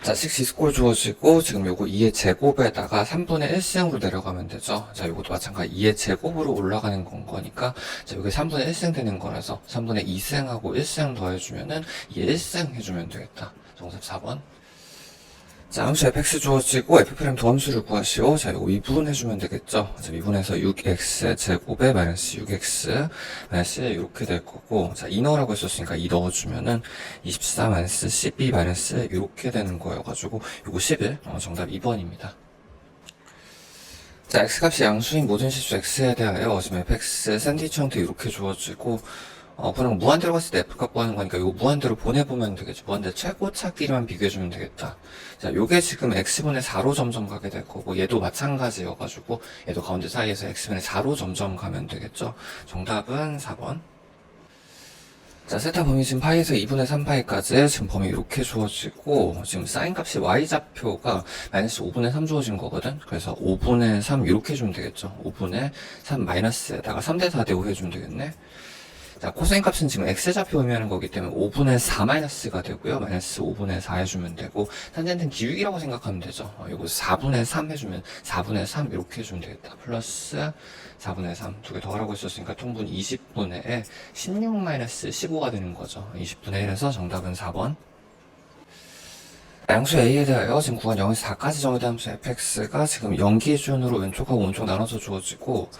자, 식시스꼴 주어지고, 지금 요거 2의 제곱에다가 3분의 1승으로 내려가면 되죠. 자, 요것도 마찬가지 2의 제곱으로 올라가는 거니까, 자, 요게 3분의 1승 되는 거라서, 3분의 2승하고 1승 더해주면은, 2의 1승 해주면 되겠다. 정답 4번. 자, 함수 fx 주어지고, f'의 도함수를 구하시오. 자, 요거 미분해주면 되겠죠. 자, 미분해서 6x 제곱에 마이너스 6x, 마이너스 1 이렇게 될 거고, 자, 2 넣으라고 했었으니까 2 넣어주면은 24 마이너스 12 마이너스 이렇게 되는 거여가지고, 요거 11, 정답 2번입니다. 자, x값이 양수인 모든 실수 x에 대하여 지금 fx 샌드위치 형태 이렇게 주어지고, 그냥 무한대로 갔을 때 F값 구하는 거니까 이거 무한대로 보내보면 되겠죠. 무한대 최고차끼리만 비교해주면 되겠다. 자, 요게 지금 X분의 4로 점점 가게 될 거고, 얘도 마찬가지여가지고, 얘도 가운데 사이에서 X분의 4로 점점 가면 되겠죠. 정답은 4번. 자, 세타 범위 지금 파이에서 2분의 3파이까지 지금 범위 이렇게 주어지고, 지금 사인 값이 y좌표가 마이너스 5분의 3 주어진 거거든? 그래서 5분의 3 이렇게 해주면 되겠죠. 5분의 3 마이너스에다가 3대 4대 5 해주면 되겠네. 자, 코사인 값은 지금 x좌표 의미하는 거기 때문에 5분의 4 마이너스가 되고요. 마이너스 5분의 4 해주면 되고, 탄젠트는 기울기라고 생각하면 되죠. 이거 4분의 3 해주면 4분의 3 이렇게 해주면 되겠다. 플러스 4분의 3 두 개 더하라고 했었으니까 통분 20분의 16 마이너스 15가 되는 거죠. 20분의 1에서 정답은 4번. 양수 A에 대하여 지금 구간 0에서 4까지 정의된 함수 fx가 지금 0 기준으로 왼쪽하고 오른쪽 나눠서 주어지고,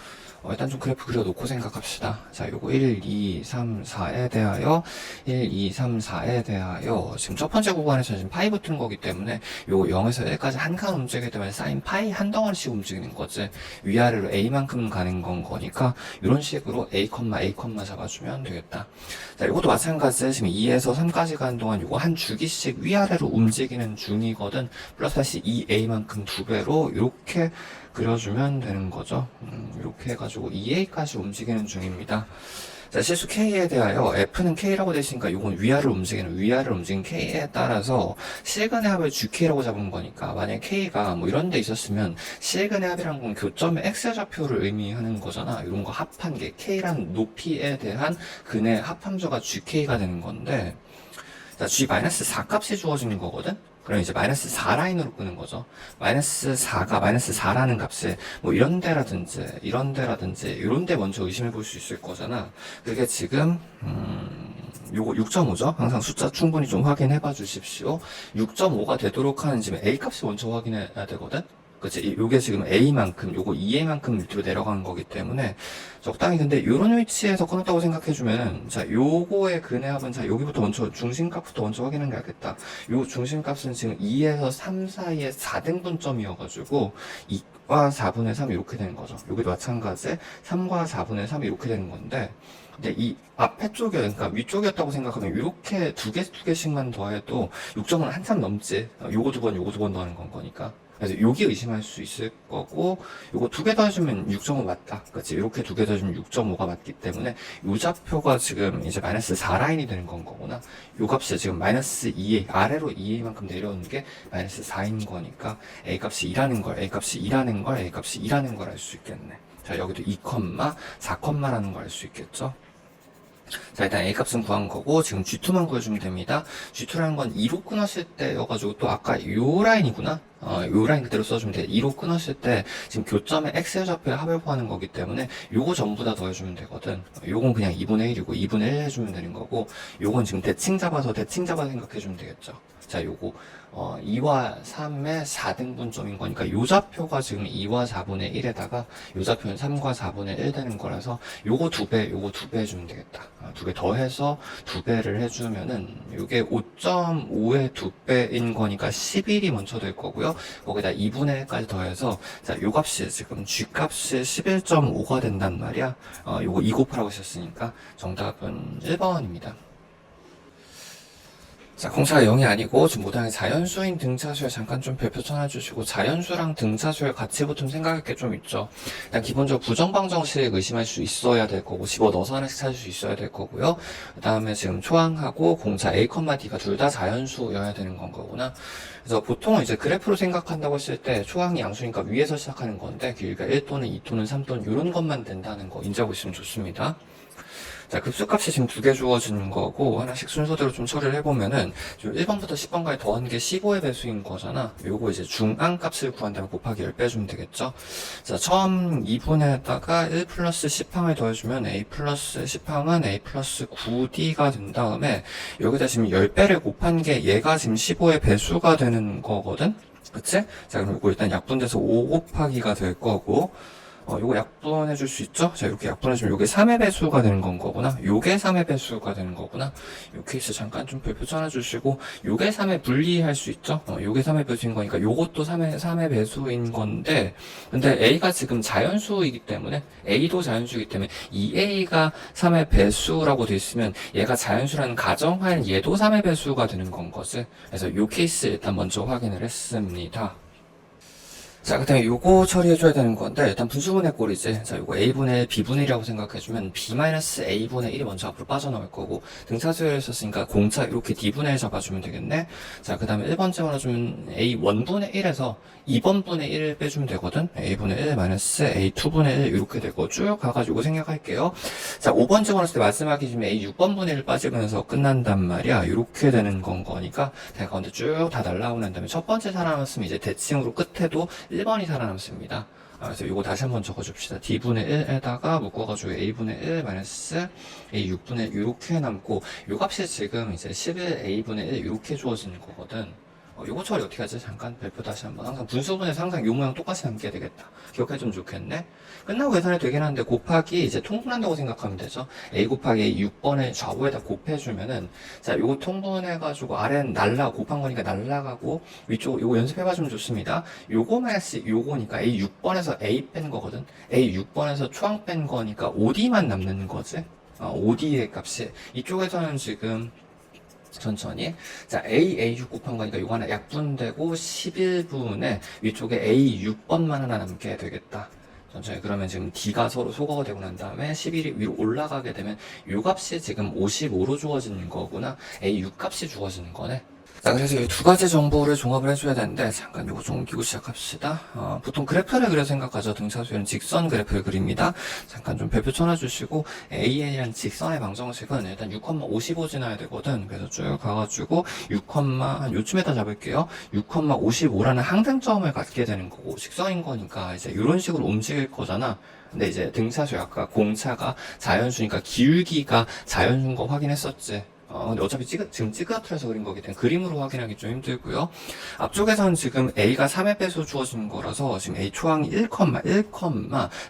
일단 좀 그래프 그려놓고 생각합시다. 자, 요거 1, 2, 3, 4에 대하여 1, 2, 3, 4에 대하여 지금 첫 번째 구간에서 지금 파이 붙은 거기 때문에 요거 0에서 1까지 한 칸 움직이기 때문에 사인 파이 한 덩어리씩 움직이는 거지. 위아래로 A만큼 가는 건 거니까 이런 식으로 A, A, 잡아주면 되겠다. 자, 요것도 마찬가지. 지금 2에서 3까지 가는 동안 요거 한 주기씩 위아래로 움직이는 중이거든. 플러스 다시 2A만큼 2배로 이렇게 그려주면 되는 거죠. 이렇게 해가지고 2A까지 움직이는 중입니다. 자, 실수 K에 대하여 F는 K라고 되시니까 이건 위아래로 움직이는 K에 따라서 실근의 합을 GK라고 잡은 거니까, 만약에 K가 뭐 이런 데 있었으면 실근의 합이란 건 교점의 X좌표를 의미하는 거잖아. 이런 거 합한 게 K란 높이에 대한 근의 합함수가 GK가 되는 건데, 자, G-4 값이 주어지는 거거든? 그럼 이제 마이너스 4 라인으로 끄는 거죠. 마이너스 4가 마이너스 4라는 값이 뭐 이런 데라든지 이런 데 먼저 의심해 볼 수 있을 거잖아. 그게 지금 요거 6.5죠. 항상 숫자 충분히 좀 확인해 봐 주십시오. 6.5가 되도록 하는 지금 A 값이 먼저 확인해야 되거든. 그치? 요게 지금 A만큼, 요거 2A만큼 밑으로 내려가는 거기 때문에 적당히, 근데 요런 위치에서 끊었다고 생각해주면은, 자, 요거의 근의 합은, 자, 여기부터 먼저, 중심값부터 먼저 확인하는 게 낫겠다. 요 중심값은 지금 2에서 3 사이의 4등분점이어가지고, 2과 4분의 3 이렇게 되는 거죠. 여기도 마찬가지, 3과 4분의 3 이렇게 되는 건데, 근데 이 앞에 쪽에, 그러니까 위쪽이었다고 생각하면 이렇게 두 개씩만 더해도 6점은 한참 넘지. 요거 두 번 더하는 건 거니까. 그래서 여기 의심할 수 있을 거고, 요거 두 개 더해주면 6.5 맞다. 그치? 이렇게 두 개 더해주면 6.5가 맞기 때문에, 요 좌표가 지금 이제 마이너스 4 라인이 되는 건 거구나. 요 값이 지금 마이너스 2A, 아래로 2A만큼 내려오는 게 마이너스 4인 거니까, A 값이 2라는 걸, A 값이 2라는 걸, A 값이 2라는 걸 알 수 있겠네. 자, 여기도 2, 4라는 걸 알 수 있겠죠? 자, 일단 A값은 구한 거고, 지금 G2만 구해주면 됩니다. G2라는 건 2로 끊었을 때여가지고, 또 아까 요 라인이구나? 요 라인 그대로 써주면 돼. 2로 끊었을 때, 지금 교점의 X좌표의 합을 구하는 거기 때문에, 요거 전부 다 더해주면 되거든. 요건 그냥 2분의 1이고, 2분의 1 해주면 되는 거고, 요건 지금 대칭 잡아서 생각해주면 되겠죠. 자, 요거, 2와 3의 4등분점인 거니까, 요 좌표가 지금 2와 4분의 1에다가, 요 좌표는 3과 4분의 1 되는 거라서, 요거 2배 해주면 되겠다. 2배 더해서 2배를 해주면은, 요게 5.5의 2배인 거니까 11이 먼저 될 거고요. 거기다 2분의 1까지 더해서, 자, 요 값이 지금 G값이 11.5가 된단 말이야. 요거 2 곱하라고 했었으니까, 정답은 1번입니다. 자, 공차가 0이 아니고 지금 모당의 자연수인 등차수에 잠깐 좀 별표 쳐놔주시고, 자연수랑 등차수의 가치부 좀 생각할 게 좀 있죠. 일단 기본적으로 부정방정식 의심할 수 있어야 될 거고, 집어넣어서 하나씩 찾을 수 있어야 될 거고요. 그 다음에 지금 초항하고 공차 A, D가 둘 다 자연수여야 되는 건 거구나. 그래서 보통은 이제 그래프로 생각한다고 했을 때 초항이 양수니까 위에서 시작하는 건데, 길이가 1 또는 2 또는 3 또는 이런 것만 된다는 거 인지하고 있으면 좋습니다. 자, 급수값이 지금 두 개 주어진 거고, 하나씩 순서대로 좀 처리를 해보면은, 지금 1번부터 10번까지 더한 게 15의 배수인 거잖아. 요거 이제 중앙값을 구한 다음에 곱하기 10 빼주면 되겠죠? 자, 처음 2분에다가 1 플러스 10항을 더해주면 A 플러스 10항은 A 플러스 9D가 된 다음에, 여기다 지금 10배를 곱한 게 얘가 지금 15의 배수가 되는 거거든? 그치? 자, 그럼 이거 일단 약분돼서 5 곱하기가 될 거고, 요거 약분해 줄 수 있죠? 자, 이렇게 약분해 주면 요게 3의 배수가 되는 건 거구나. 요게 3의 배수가 되는 거구나. 요 케이스 잠깐 좀 별표 쳐놔 주시고, 요게 3의 분리할 수 있죠? 요게 3의 배수인 거니까 요것도 3의 배수인 건데, 근데 A가 지금 자연수이기 때문에, A도 자연수이기 때문에, 이 A가 3의 배수라고 돼 있으면, 얘가 자연수라는 가정하에 얘도 3의 배수가 되는 건 거지. 그래서 요 케이스 일단 먼저 확인을 했습니다. 자, 그 다음에 요거 처리해줘야 되는 건데, 일단 분수분해 꼴이지. 자, 요거 A분의 B분의 1이라고 생각해주면, B-A분의 1이 먼저 앞으로 빠져나올 거고, 등차수열을 썼으니까 공차 이렇게 D분의 1 잡아주면 되겠네? 자, 그 다음에 1번째 주면 A1분의 1에서 2번분의 1을 빼주면 되거든? A분의 1 마이너스 A2분의 1 이렇게 되고, 쭉 가가지고 생각할게요. 자, 5번째 원했을 때 마지막에 지금 A6번분의 1 빠지면서 끝난단 말이야. 이렇게 되는 건 거니까, 다 가운데 쭉 다 날라오고 난 다음에 첫 번째 살아남았으면 이제 대칭으로 끝에도 1번이 살아남습니다. 그래서 이거 다시 한번 적어줍시다. D분의 1에다가 묶어가지고 A분의 1 마이너스 A6분의 1 이렇게 남고, 요 값이 지금 이제 11A분의 1 이렇게 주어지는 거거든. 요거 처리 어떻게 하지? 잠깐 발표 다시 한번. 항상 분수분해서 항상 요 모양 똑같이 남게 되겠다. 기억해주면 좋겠네. 끝나고 계산이 되긴 하는데 곱하기 이제 통분한다고 생각하면 되죠. A 곱하기 A 6번을 좌우에다 곱해주면은, 자, 요거 통분해가지고 아래는 곱한 거니까 날라가고 위쪽 요거 연습해봐주면 좋습니다. 요거 마이너스 요거니까 A 6번에서 A 뺀 거거든. A 6번에서 초항 뺀 거니까 OD만 남는 거지. OD의 값이 이쪽에서는 지금 천천히. 자, A6 곱한 거니까 이거 하나 약분되고 11분에 위쪽에 A6번만 하나 남게 되겠다. 천천히. 그러면 지금 D가 서로 소거가 되고 난 다음에 11이 위로 올라가게 되면 요 값이 지금 55로 주어지는 거구나. A6 값이 주어지는 거네. 자, 그래서 이 두 가지 정보를 종합을 해줘야 되는데, 잠깐 요거 좀 옮기고 시작합시다. 보통 그래프를 그려 생각하죠. 등차수열은 직선 그래프를 그립니다. 잠깐 좀 별표 쳐놔주시고, AN이라는 직선의 방정식은 일단 6,55 지나야 되거든. 그래서 쭉 가가지고, 한 요쯤에다 잡을게요. 6,55라는 항등점을 갖게 되는 거고, 직선인 거니까 이제 이런 식으로 움직일 거잖아. 근데 이제 등차수 아까 공차가 자연수니까 기울기가 자연수인 거 확인했었지. 근데 어차피 지금 찌그러뜨려서 그린 거기 때문에 그림으로 확인하기 좀 힘들고요. 앞쪽에서는 지금 A가 3의 배수 주어진 거라서 지금 A 초항이 1, 3의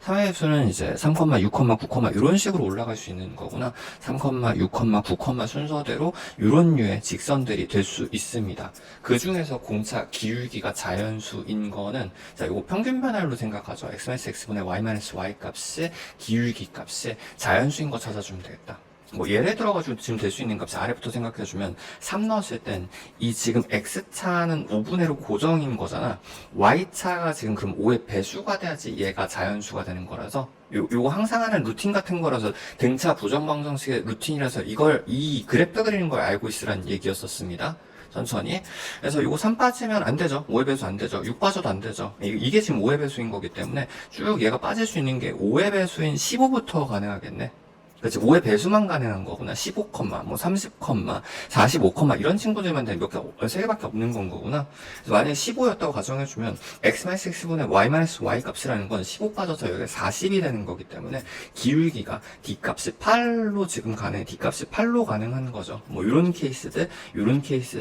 배수는 이제 3, 6, 9, 이런 식으로 올라갈 수 있는 거구나. 3, 6, 9 순서대로 이런 류의 직선들이 될 수 있습니다. 그 중에서 공차 기울기가 자연수인 거는, 자, 이거 평균 변화율로 생각하죠. X-X분의 Y-Y 값이 기울기 값이 자연수인 거 찾아주면 되겠다. 뭐 예를 들어가지고 지금 될 수 있는 값이 아래부터 생각해주면 3 넣었을 땐 이 지금 X차는 5분의 1로 고정인 거잖아. Y차가 지금 그럼 5의 배수가 돼야지 얘가 자연수가 되는 거라서 요거 항상 하는 루틴 같은 거라서 등차 부정방정식의 루틴이라서 이 그래프 그리는 걸 알고 있으라는 얘기였었습니다. 천천히. 그래서 이거 3 빠지면 안 되죠. 5의 배수 안 되죠. 6 빠져도 안 되죠. 이게 지금 5의 배수인 거기 때문에 쭉 얘가 빠질 수 있는 게 5의 배수인 15부터 가능하겠네. 그렇지. 5의 배수만 가능한 거구나. 15, 30, 45, 이런 친구들만 되면 세 개밖에 없는 건 거구나. 그래서 만약에 15였다고 가정해주면, X-X분의 Y-Y 값이라는 건 15 빠져서 여기가 40이 되는 거기 때문에, 기울기가 D값이 8로 지금 D값이 8로 가능한 거죠. 뭐, 요런 케이스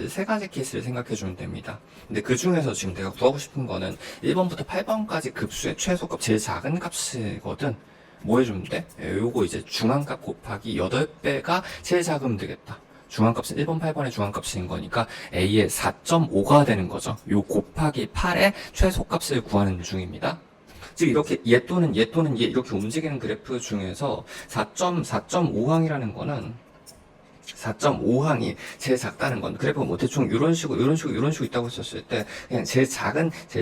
세 가지 케이스를 생각해주면 됩니다. 근데 그 중에서 지금 내가 구하고 싶은 거는 1번부터 8번까지 급수의 최소값, 제일 작은 값이거든. 뭐 해주면 돼? 요거 이제 중앙값 곱하기 8배가 제일 작으면 되겠다. 중앙값은 1번, 8번의 중앙값인 거니까 A의 4.5가 되는 거죠. 요 곱하기 8의 최소값을 구하는 중입니다. 즉 이렇게 얘 또는 얘 이렇게 움직이는 그래프 중에서 4.5항이라는 거는 4.5항이 제일 작다는 건 그래프가 뭐 대충 이런 식으로 있다고 했었을 때 그냥 제일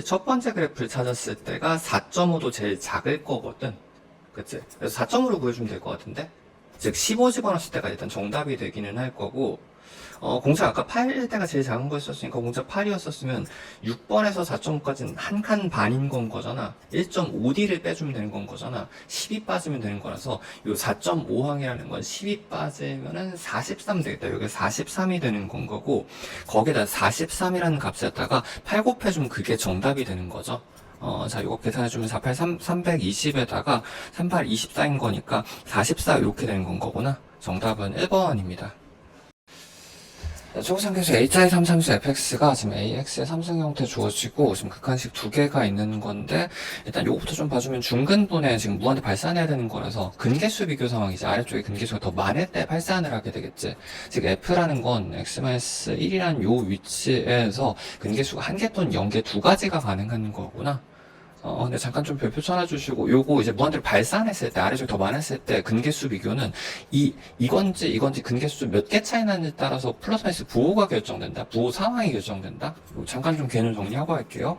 첫 번째 그래프를 찾았을 때가 4.5도 제일 작을 거거든. 그치? 그래서 4점으로 구해주면 될 것 같은데? 즉, 15 집어넣었을 때가 일단 정답이 되기는 할 거고, 공차 아까 8일 때가 제일 작은 거였었으니까 공차 8이었었으면 6번에서 4.5까지는 한 칸 반인 건 거잖아. 1.5D를 빼주면 되는 건 거잖아. 10이 빠지면 되는 거라서 요 4.5항이라는 건 10이 빠지면은 43 되겠다. 여기 43이 되는 건 거고 거기다 43이라는 값에다가 8 곱해주면 그게 정답이 되는 거죠. 자, 이거 계산해주면 483, 320에다가 38, 24인 거니까 44 이렇게 되는 건 거구나. 정답은 1번입니다. 초고상계수 H자의 3상수 fx가 지금 AX의 3승 형태 주어지고 지금 극한식 두 개가 있는 건데 일단 요거부터 좀 봐주면 중근분에 지금 무한대 발산해야 되는 거라서 근계수 비교 상황이지. 아래쪽에 근계수가 더 많을 때 발산을 하게 되겠지. 즉 F라는 건 X-1이라는 요 위치에서 근계수가 한 개 또는 0개 두 가지가 가능한 거구나. 근데 잠깐 좀 별표 쳐놔주시고, 요거 이제 무한대로 발산했을 때, 아래쪽 더 많았을 때, 근개수 비교는, 이건지 근개수 몇 개 차이 나는지 따라서 플러스 마이너스 부호가 결정된다. 부호 상황이 결정된다. 잠깐 좀 개념 정리하고 할게요.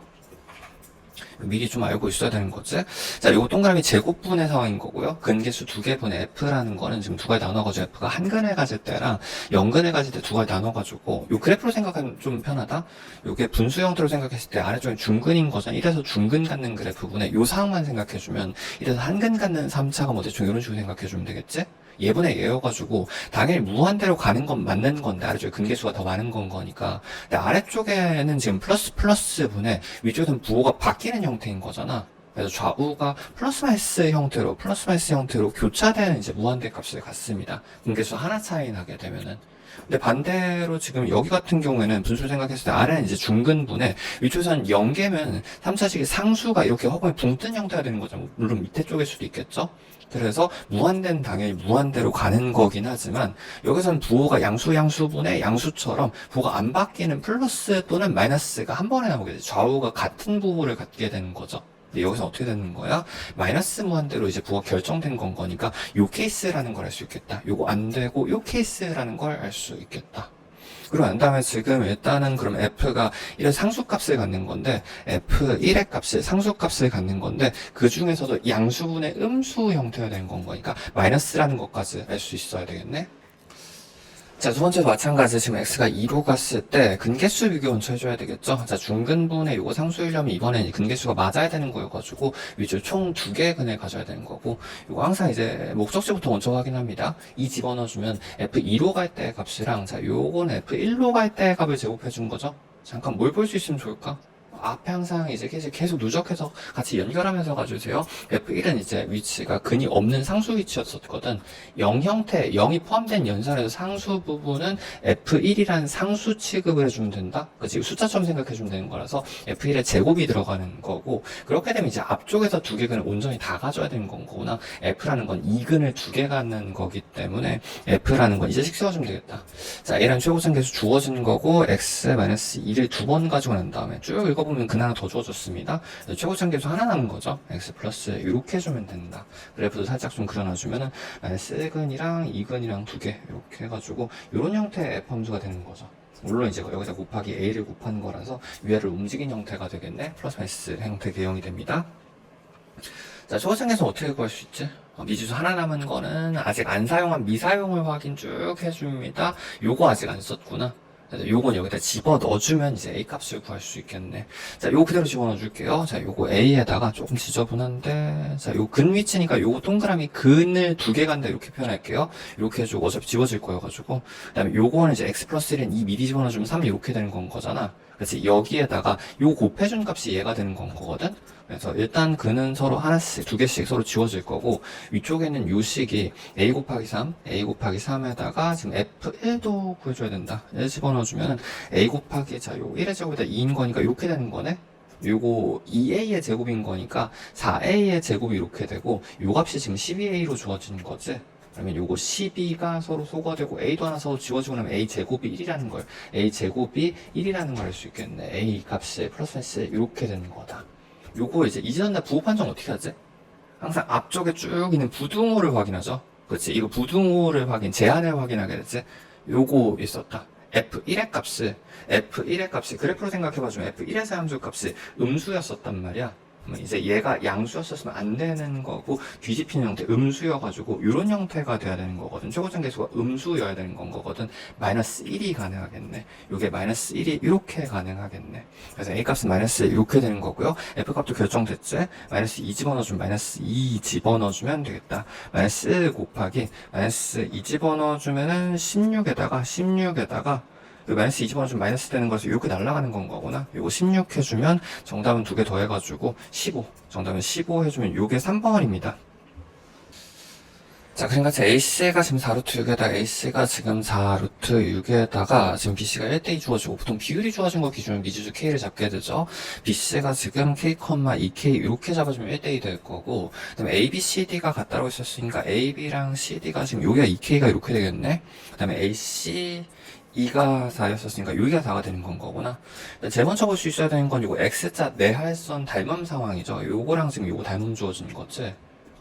미리 좀 알고 있어야 되는 거지. 자, 요거 동그라미 제곱분의 상황인 거고요. 근계수 두 개분의 F라는 거는 지금 두 가지 나눠가지고 F가 한 근을 가질 때랑 0근을 가질 때 두 가지 나눠가지고 요 그래프로 생각하면 좀 편하다. 요게 분수 형태로 생각했을 때 아래쪽에 중근인 거잖아. 이래서 중근 갖는 그래프분에 요 상황만 생각해주면 이래서 한 근 갖는 3차가 뭐 대충 이런 식으로 생각해주면 되겠지? 예분의 예여가지고 당연히 무한대로 가는 건 맞는 건데 아래쪽에 근계수가 더 많은 건 거니까. 근데 아래쪽에는 지금 플러스 분에 위쪽에는 부호가 바뀌는 형태인 거잖아. 그래서 좌우가 플러스 마이너스 형태로 교차되는 이제 무한대 값을 갖습니다. 근계수 하나 차이 나게 되면은. 근데 반대로 지금 여기 같은 경우에는 분수를 생각했을 때 아래는 이제 중근분에 위쪽에서는 0개면 3차식이 상수가 이렇게 허공에 붕 뜬 형태가 되는 거죠. 물론 밑에 쪽일 수도 있겠죠. 그래서 무한대는 당연히 무한대로 가는 거긴 하지만 여기서는 부호가 양수분의 양수처럼 부호가 안 바뀌는 플러스 또는 마이너스가 한 번에 나오게 돼요. 좌우가 같은 부호를 갖게 되는 거죠. 근데 여기서 어떻게 되는 거야? 마이너스 무한대로 이제 부호가 결정된 건 거니까 요 케이스라는 걸 알 수 있겠다. 요거 안 되고 요 케이스라는 걸 알 수 있겠다. 그리고 난 다음에 지금 일단은 그럼 F가 이런 상수값을 갖는 건데 F1의 값이 상수값을 갖는 건데 그 중에서도 양수분의 음수 형태가 되는 건 거니까 마이너스라는 것까지 알 수 있어야 되겠네. 자, 두 번째도 마찬가지. 지금 x가 2로 갔을 때 근계수 비교 먼저 해줘야 되겠죠. 자, 중근분의 요거 상수이려면 이번엔 근계수가 맞아야 되는 거여가지고 위쪽 총 두 개의 근을 가져야 되는 거고 요거 항상 이제 목적지부터 먼저 확인합니다. 2 집어넣어주면 f2로 갈 때의 값이랑 자, 요건 f1로 갈 때의 값을 제곱해 준 거죠. 잠깐 뭘 볼 수 있으면 좋을까? 앞에 항상 이제 계속 누적해서 같이 연결하면서 가주세요. F1은 이제 위치가 근이 없는 상수 위치였었거든. 0 형태, 0이 포함된 연산에서 상수 부분은 F1이라는 상수 취급을 해주면 된다. 그치? 숫자처럼 생각해주면 되는 거라서 F1에 제곱이 들어가는 거고, 그렇게 되면 이제 앞쪽에서 두 개 근을 온전히 다 가져야 되는 건 거구나. F라는 건 2근을 두 개 갖는 거기 때문에 F라는 건 이제 식 세워주면 되겠다. 자, A라는 최고상계수 주어지는 거고, X-2를 두 번 가지고 난 다음에 쭉 읽어보면 근 하나 더 주어졌습니다. 최고상계수 하나 남은 거죠. X 플러스 이렇게 해주면 된다. 그래프도 살짝 좀 그려놔주면은 마이너스 1근이랑 2근이랑 두 개 이렇게 해가지고 이런 형태의 F 함수가 되는 거죠. 물론 이제 여기서 곱하기 A를 곱한 거라서 위아래로 움직인 형태가 되겠네. 플러스 마이너스 형태 개형이 됩니다. 자, 초고상계수 어떻게 구할 수 있지? 미지수 하나 남은 거는 아직 안 사용한 미사용을 확인 쭉 해줍니다. 요거 아직 안 썼구나. 요건 여기다 집어 넣어주면 이제 A 값을 구할 수 있겠네. 자, 요거 그대로 집어 넣어줄게요. 자, 요거 A에다가 조금 지저분한데, 자, 요 근 위치니까 요거 동그라미 근을 두 개 간다 이렇게 표현할게요. 이렇게 해주고 어차피 집어질 거여가지고. 그 다음에 요거는 이제 X 플러스 1은 2 미리 집어넣어주면 3 이렇게 되는 건 거잖아. 그래서 여기에다가 요 곱해준 값이 얘가 되는 건 거거든. 그래서 일단 근은 서로 하나씩, 두 개씩 서로 지워질 거고, 위쪽에는 요 식이 A 곱하기 3에다가 지금 F1도 구해줘야 된다. 1 집어넣어주면 A 곱하기, 자, 요 1의 제곱에다 2인 거니까 이렇게 되는 거네? 요거 2A의 제곱인 거니까 4A의 제곱이 이렇게 되고, 요 값이 지금 12A로 주어지는 거지. 그러면 요거 12가 서로 소거되고 A도 하나 서로 지워지고 나면 A 제곱이 1이라는 걸, A 제곱이 1이라는 걸 알 수 있겠네. A 값이 플러스 마이너스 이렇게 되는 거다. 요거 이제 이전에 부호 판정 어떻게 하지? 항상 앞쪽에 쭉 있는 부등호를 확인하죠. 그렇지? 이거 부등호를 제한을 확인하게 되지. 요거 있었다. F1의 값이 그래프로 생각해봐주면 F1에서 함수 값이 음수였었단 말이야. 이제 얘가 양수였었으면 안 되는 거고 뒤집히는 형태 음수여가지고 이런 형태가 돼야 되는 거거든. 최고점 계수가 음수여야 되는 건 거거든. 마이너스 1이 가능하겠네. 요게 마이너스 1이 이렇게 가능하겠네. 그래서 A 값은 마이너스 1 이렇게 되는 거고요. F 값도 결정됐지? 마이너스 2 집어넣어주면 마이너스 2 집어넣어주면 되겠다. 마이너스 1 곱하기 마이너스 2 집어넣어주면은 16에다가 마이너스 2 집어넣어주면 마이너스 되는 거라서 이렇게 날아가는 건 거구나. 요거 16 해주면 정답은 2개 더해가지고 15. 정답은 15 해주면 요게 3번입니다. 자, 그러니까 A씨가 지금 4루트 6에다가 A씨가 지금 4루트 6에다가 지금 B씨가 1대2 주어지고 보통 비율이 주어진 거 기준으로 미지수 K를 잡게 되죠. B씨가 지금 K, 2K 이렇게 잡아주면 1대2 될 거고 그 다음에 A, B, C, D가 같다고 했었으니까 A, B랑 C, D가 지금 여기가 2K가 이렇게 되겠네. 그 다음에 A, C 2가 4였었으니까 여기가 4가 되는 건 거구나. 제일 먼저 볼 수 있어야 되는 건 요거 X자 내할선 닮음 상황이죠. 요거랑 지금 요거 닮음 주어진 거지.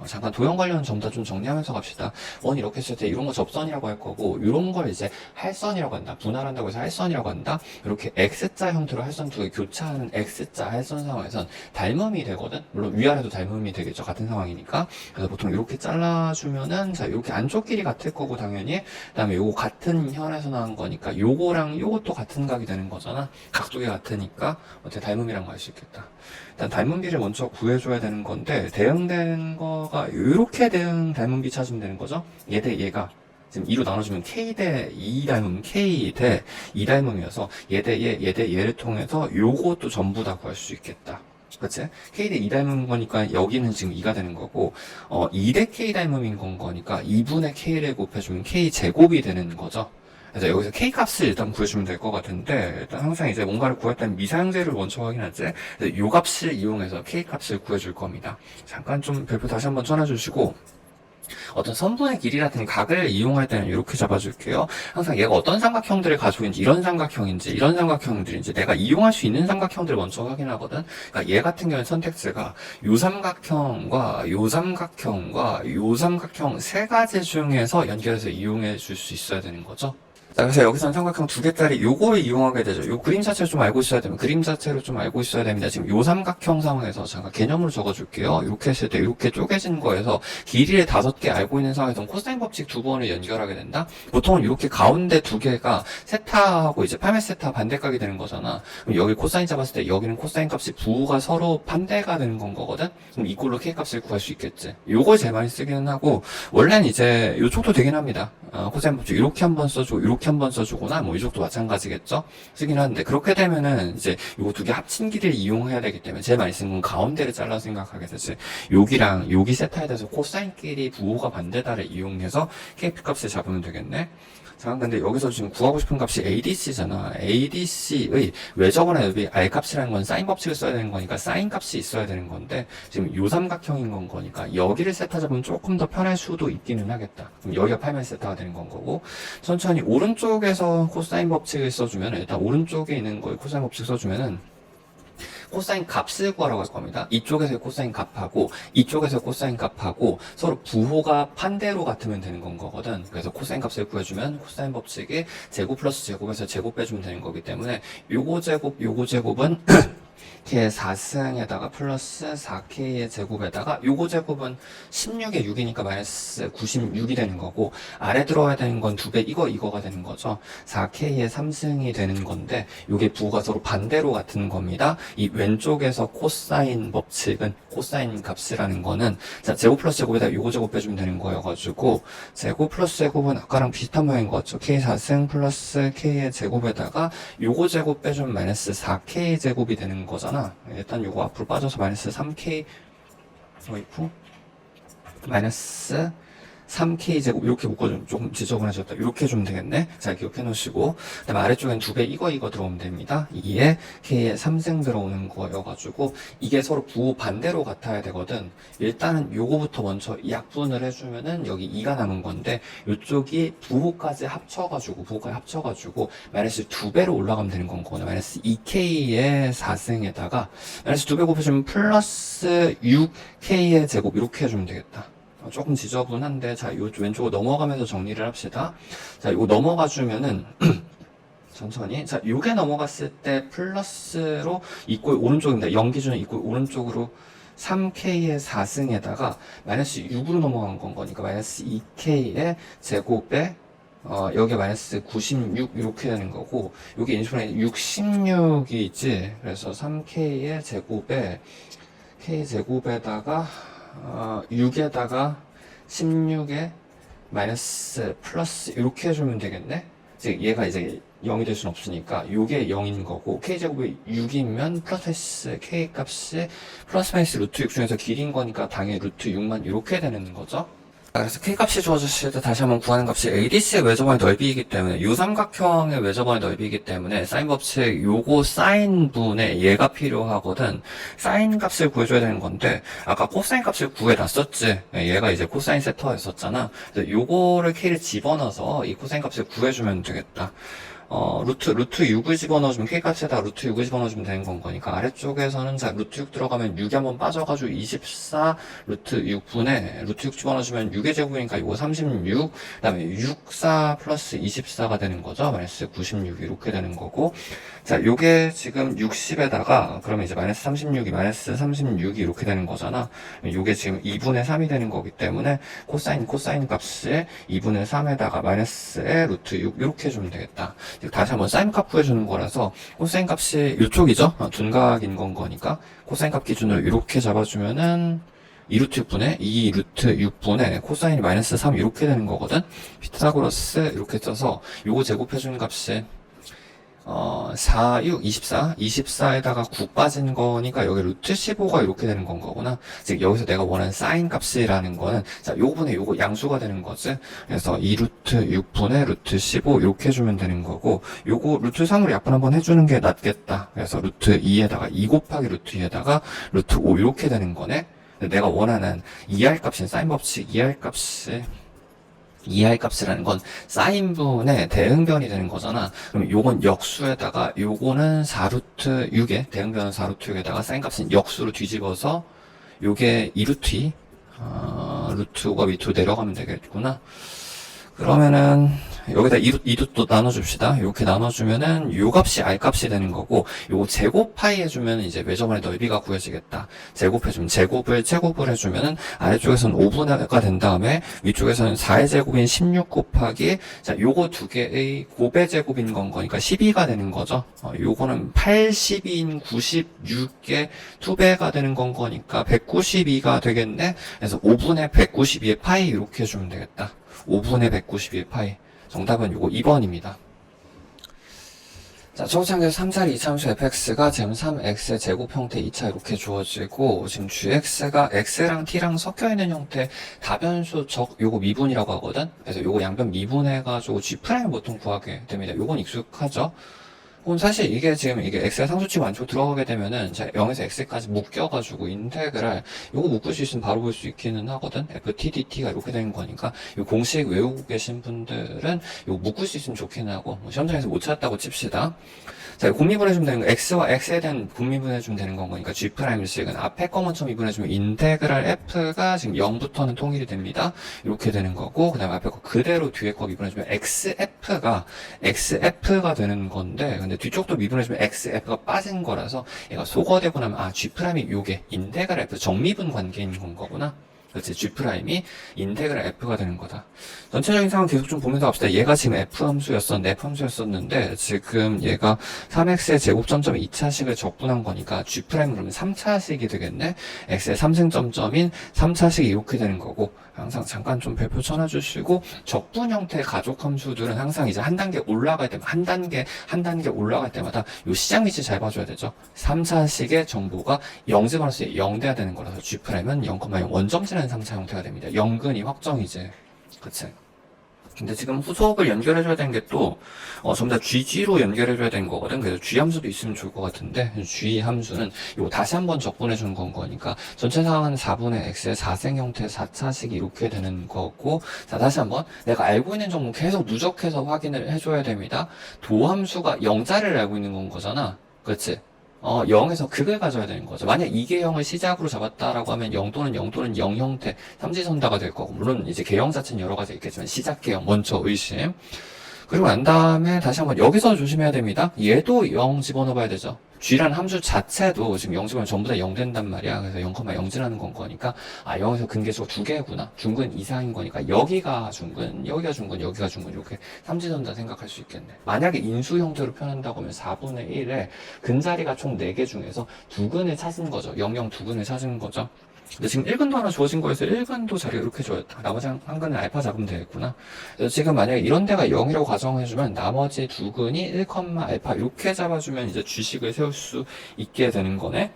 잠깐 도형 관련 전부 다 좀 정리하면서 갑시다. 원 이렇게 했을 때 이런 거 접선이라고 할 거고 이런 걸 이제 할선이라고 한다. 분할한다고 해서 할선이라고 한다. 이렇게 X자 형태로 할선 두 개 교차하는 X자 할선 상황에선 닮음이 되거든. 물론 위아래도 닮음이 되겠죠. 같은 상황이니까. 그래서 보통 이렇게 잘라주면은 자 이렇게 안쪽 길이 같을 거고 당연히 그다음에 요거 같은 현에서 나온 거니까 요거랑 요것도 같은 각이 되는 거잖아. 각도가 같으니까 어떻게 닮음이란 거 알 수 있겠다. 일단 닮음비를 먼저 구해줘야 되는 건데 대응되는 거가 이렇게 대응 닮음비 찾으면 되는 거죠. 얘 대 얘가 지금 2로 나눠주면 K 대 2 닮음 K 대 2 닮음이어서 얘 대 얘를 통해서 요것도 전부 다 구할 수 있겠다. 그치? K 대 2 닮은 거니까 여기는 지금 2가 되는 거고 2 대 K 닮음인 건 거니까 2분의 K를 곱해주면 K 제곱이 되는 거죠. 그래서 여기서 K 값을 일단 구해주면 될 것 같은데 일단 항상 이제 뭔가를 구할 때는 미사형제를 먼저 확인하지. 요 값을 이용해서 K 값을 구해줄 겁니다. 잠깐 좀 별표 다시 한번 쳐놔주시고 어떤 선분의 길이라든지 각을 이용할 때는 이렇게 잡아줄게요. 항상 얘가 어떤 삼각형들을 가지고 있는지 이런 삼각형인지 이런 삼각형들인지 내가 이용할 수 있는 삼각형들을 먼저 확인하거든. 그러니까 얘 같은 경우는 선택지가 요 삼각형과 요 삼각형과 요 삼각형 세 가지 중에서 연결해서 이용해 줄 수 있어야 되는 거죠. 자, 그래서 여기서는 삼각형 2개짜리 요걸 이용하게 되죠. 요 그림 자체를 좀 알고 있어야 되면 그림 자체를 좀 알고 있어야 됩니다. 지금 요 삼각형 상황에서 잠깐 개념으로 적어줄게요. 이렇게 했을 때 이렇게 쪼개진 거에서 길이를 5개 알고 있는 상황에서는 코사인 법칙 2번을 연결하게 된다. 보통은 이렇게 가운데 2개가 세타하고 이제 8매 세타 반대각이 되는 거잖아. 그럼 여기 코사인 잡았을 때 여기는 코사인 값이 부호가 서로 반대가 되는 건 거거든. 그럼 이꼴로 K 값을 구할 수 있겠지. 요걸 제일 많이 쓰기는 하고 원래는 이제 요쪽도 되긴 합니다. 코사인 법칙 이렇게 한번 써주고 이렇게 한번 써주거나 뭐 이쪽도 마찬가지겠죠. 쓰긴 하는데 그렇게 되면은 이제 요거 2개 합친 길이를 이용해야 되기 때문에 제일 많이 쓰는 건 가운데를 잘라 생각하게 되지. 여기랑 여기 세타에 대해서 코사인끼리 부호가 반대다를 이용해서 KP 값을 잡으면 되겠네. 자, 근데 여기서 지금 구하고 싶은 값이 ADC잖아. ADC의 왜 적어놔? 여기 R 값이라는 건 사인 법칙을 써야 되는 거니까 사인 값이 있어야 되는 건데 지금 요 삼각형인 건 거니까 여기를 세타 잡으면 조금 더 편할 수도 있기는 하겠다. 그럼 여기가 8면 세타가 되는 건 거고 천천히 오른쪽에서 코사인 법칙을 써주면 일단 오른쪽에 있는 거에 코사인 법칙 써주면은 코사인 값을 구하라고 할 겁니다. 이쪽에서 코사인 값하고 이쪽에서 코사인 값하고 서로 부호가 반대로 같으면 되는 건 거거든. 그래서 코사인 값을 구해주면 코사인 법칙이 제곱 플러스 제곱에서 제곱 빼주면 되는 거기 때문에 요거 제곱은 K의 4승에다가 플러스 4K의 제곱에다가 요거 제곱은 16에 6이니까 마이너스 96이 되는 거고 아래 들어와야 되는 건 2배 이거가 되는 거죠. 4K의 3승이 되는 건데 요게 부호가 서로 반대로 같은 겁니다. 이 왼쪽에서 코사인 법칙은 코사인 값이라는 거는 자 제곱 플러스 제곱에다 요거 제곱 빼주면 되는 거여가지고 제곱 플러스 제곱은 아까랑 비슷한 모양인 것 같죠. K 4승 플러스 K의 제곱에다가 요거 제곱 빼주면 마이너스 4K 제곱이 되는 거잖아. 일단 요거 앞으로 빠져서 마이너스 3K 어이쿠 마이너스 3K 제곱 이렇게 묶어주면 조금 지저분해졌다. 이렇게 해주면 되겠네. 잘 기억해 놓으시고 그다음에 아래쪽엔 2배 이거 들어오면 됩니다. 2에 K에 3승 들어오는 거여가지고 이게 서로 부호 반대로 같아야 되거든. 일단은 요거부터 먼저 약분을 해주면은 여기 2가 남은 건데 요쪽이 부호까지 합쳐가지고 마이너스 2배로 올라가면 되는 건 거거든. 마이너스 2K의 4승에다가 마이너스 2배 곱해주면 플러스 6K의 제곱 이렇게 해주면 되겠다. 조금 지저분한데 자, 요 왼쪽으로 넘어가면서 정리를 합시다. 자, 이거 넘어가 주면은 천천히 자, 요게 넘어갔을 때 플러스로 이꼴 오른쪽입니다. 0 기준은 이꼴 오른쪽으로 3k의 4승에다가 마이너스 6으로 넘어간 건 거니까 마이너스 2k의 제곱에 여기 마이너스 96 이렇게 되는 거고 여기 인수분해 66이 있지. 그래서 3k의 제곱에 k 제곱에다가 6에다가 16에 마이너스 플러스 이렇게 해주면 되겠네. 즉 얘가 이제 0이 될 수는 없으니까 요게 0인 거고 k제곱이 6이면 플러스 k 값이 플러스 마이너스 루트 6 중에서 길인 거니까 당연히 루트 6만 이렇게 되는 거죠. 그래서 k값이 주어졌을 때 다시 한번 구하는 값이 ADC의 외접원의 넓이이기 때문에 유삼각형의 외접원의 넓이이기 때문에 사인 법칙 요거 사인분의 얘가 필요하거든. 사인 값을 구해줘야 되는 건데 아까 코사인 값을 구해놨었지. 얘가 이제 코사인 세터였었잖아. 그래서 요거를 k를 집어넣어서 이 코사인 값을 구해주면 되겠다. 루트 6을 집어넣어주면 k값에다 루트 6을 집어넣어주면 되는 건 거니까 아래쪽에서는 자 루트 6 들어가면 6이 한번 빠져가지고 24 루트 6분의 루트 6 집어넣어주면 6의 제곱이니까 이거 36 그 다음에 64 플러스 24가 되는 거죠. 마이너스 96 이렇게 되는 거고 자 요게 지금 60에다가 그러면 이제 마이너스 36이 마이너스 36이 이렇게 되는 거잖아. 요게 지금 2분의 3이 되는 거기 때문에 코사인 값을 2분의 3에다가 마이너스에 루트 6 이렇게 해주면 되겠다. 다시 한번 사인 값 구해주는 거라서 코사인 값이 이쪽이죠. 둔각인 건 거니까 코사인 값 기준으로 이렇게 잡아주면은 2루트 6분의 2루트 6분의 코사인이 마이너스 3 이렇게 되는 거거든. 피타고라스 이렇게 써서 요거 제곱해주는 값이 4, 6, 24. 24에다가 9 빠진 거니까 여기 루트 15가 이렇게 되는 건 거구나. 즉, 여기서 내가 원하는 사인 값이라는 거는, 자, 요거분의 요거 양수가 되는 거지. 그래서 2루트 6분의 루트 15 이렇게 해주면 되는 거고, 요거 루트 3으로 약분 한번 해주는 게 낫겠다. 그래서 루트 2에다가 2 곱하기 루트 2에다가 루트 5 이렇게 되는 거네. 내가 원하는 이할 값인 사인 법칙 이할 값이 이할 값이라는 건 사인분의 대응변이 되는 거잖아. 그럼 요건 역수에다가 요거는 4루트 6에 대응변은 4루트 6에다가 사인 값은 역수로 뒤집어서 요게 2루트 2 루트 5가 밑으로 내려가면 되겠구나. 그러면은 여기다 2도 또 나눠줍시다. 이렇게 나눠주면은 요 값이 R 값이 되는 거고 요거 제곱파이 해주면 이제 외접원의 넓이가 구해지겠다. 제곱해주면 제곱을 해주면은 아래쪽에서는 5분의가 된 다음에 위쪽에서는 4의 제곱인 16 곱하기 자 요거 두 개의 곱의 제곱인 건 거니까 12가 되는 거죠. 요거는 80인 96의 2배가 되는 건 거니까 192가 되겠네. 그래서 5분의 192의 파이 이렇게 해주면 되겠다. 5분의 192의 파이. 정답은 요거 2번입니다. 자, 초창기에서 3차례 이차함수 fx가 지금 3x의 제곱 형태 2차 이렇게 주어지고, 지금 gx가 x랑 t랑 섞여있는 형태 다변수 요거 미분이라고 하거든? 그래서 요거 양변 미분해가지고 g'을 보통 구하게 됩니다. 요건 익숙하죠? 그럼 사실 이게 지금 x가 상수치고 안쪽으로 들어가게 되면은 자 0에서 x까지 묶여가지고 인테그랄 요거 묶을 수 있으면 바로 볼 수 있기는 하거든. ftdt가 이렇게 되는 거니까 요 공식 외우고 계신 분들은 요거 묶을 수 있으면 좋긴 하고 뭐 시험장에서 못 찾았다고 칩시다. 자, 공미분해주면 되는 거, x와 x에 대한 분미분해주면 되는 건 거니까 g'식은 앞에 거 먼저 미분해주면 인테그랄 f가 지금 0부터는 통일이 됩니다. 이렇게 되는 거고, 그 다음에 앞에 거 그대로 뒤에 거 미분해주면 xf가 되는 건데, 근데 뒤쪽도 미분해주면 xf가 빠진 거라서 얘가 소거되고 나면 g'이 요게 인테그랄 f 정미분 관계인 건 거구나. 그렇지, g'이 인테그랄 f가 되는 거다. 전체적인 상황 계속 좀 보면서 갑시다. 얘가 지금 f함수였었는데 지금 얘가 3x의 제곱점점 2차식을 적분한 거니까 g' 그러면 3차식이 되겠네. x의 3승점점인 3차식이 이렇게 되는 거고, 항상 잠깐 좀 별표 쳐놔주시고, 적분 형태의 가족함수들은 항상 이제 한 단계 올라갈 때마다 한 단계 올라갈 때마다 요 시작 위치 잘 봐줘야 되죠. 3차식의 정보가 0지 0 돼야 되는 거라서 g'은 0,0 원점지라는 3차 형태가 됩니다. 영근이 확정이지. 그치? 근데 지금 후속을 연결해줘야 되는 게 또, 전부 다 GG로 연결해줘야 되는 거거든. 그래서 G 함수도 있으면 좋을 것 같은데, G 함수는 이거 다시 한번 적분해주는 건 거니까, 전체 상황은 4분의 X의 4생 형태 4차식이 이렇게 되는 거고, 자, 다시 한번, 내가 알고 있는 정보 계속 누적해서 확인을 해줘야 됩니다. 도함수가 0자리를 알고 있는 건 거잖아. 그치? 0에서 극을 가져야 되는 거죠. 만약 이게 0을 시작으로 잡았다라고 하면 0 또는 0 또는 0 형태 삼지선다가 될 거고, 물론 이제 개형 자체는 여러 가지 있겠지만 시작 개형 먼저 의심. 그리고 난 다음에 다시 한번 여기서 조심해야 됩니다. 얘도 0 집어넣어봐야 되죠. G라는 함수 자체도 지금 0 집어넣으면 전부 다 0 된단 말이야. 그래서 0,0지라는 건 거니까, 아, 여기서 근계수가 두 개구나. 중근 이상인 거니까, 여기가 중근, 여기가 중근, 여기가 중근, 이렇게 삼지전자 생각할 수 있겠네. 만약에 인수 형태로 표현한다고 하면 4분의 1에 근자리가 총 4개 중에서 두 근을 찾은 거죠. 00 두 근을 찾은 거죠. 근데 지금 1근도 하나 주어진 거에서 1근도 자리가 이렇게 줘야겠다. 나머지 한 근은 알파 잡으면 되겠구나. 그래서 지금 만약에 이런 데가 0이라고 가정해주면 나머지 두 근이 1, 알파 이렇게 잡아주면 이제 주식을 세울 수 있게 되는 거네.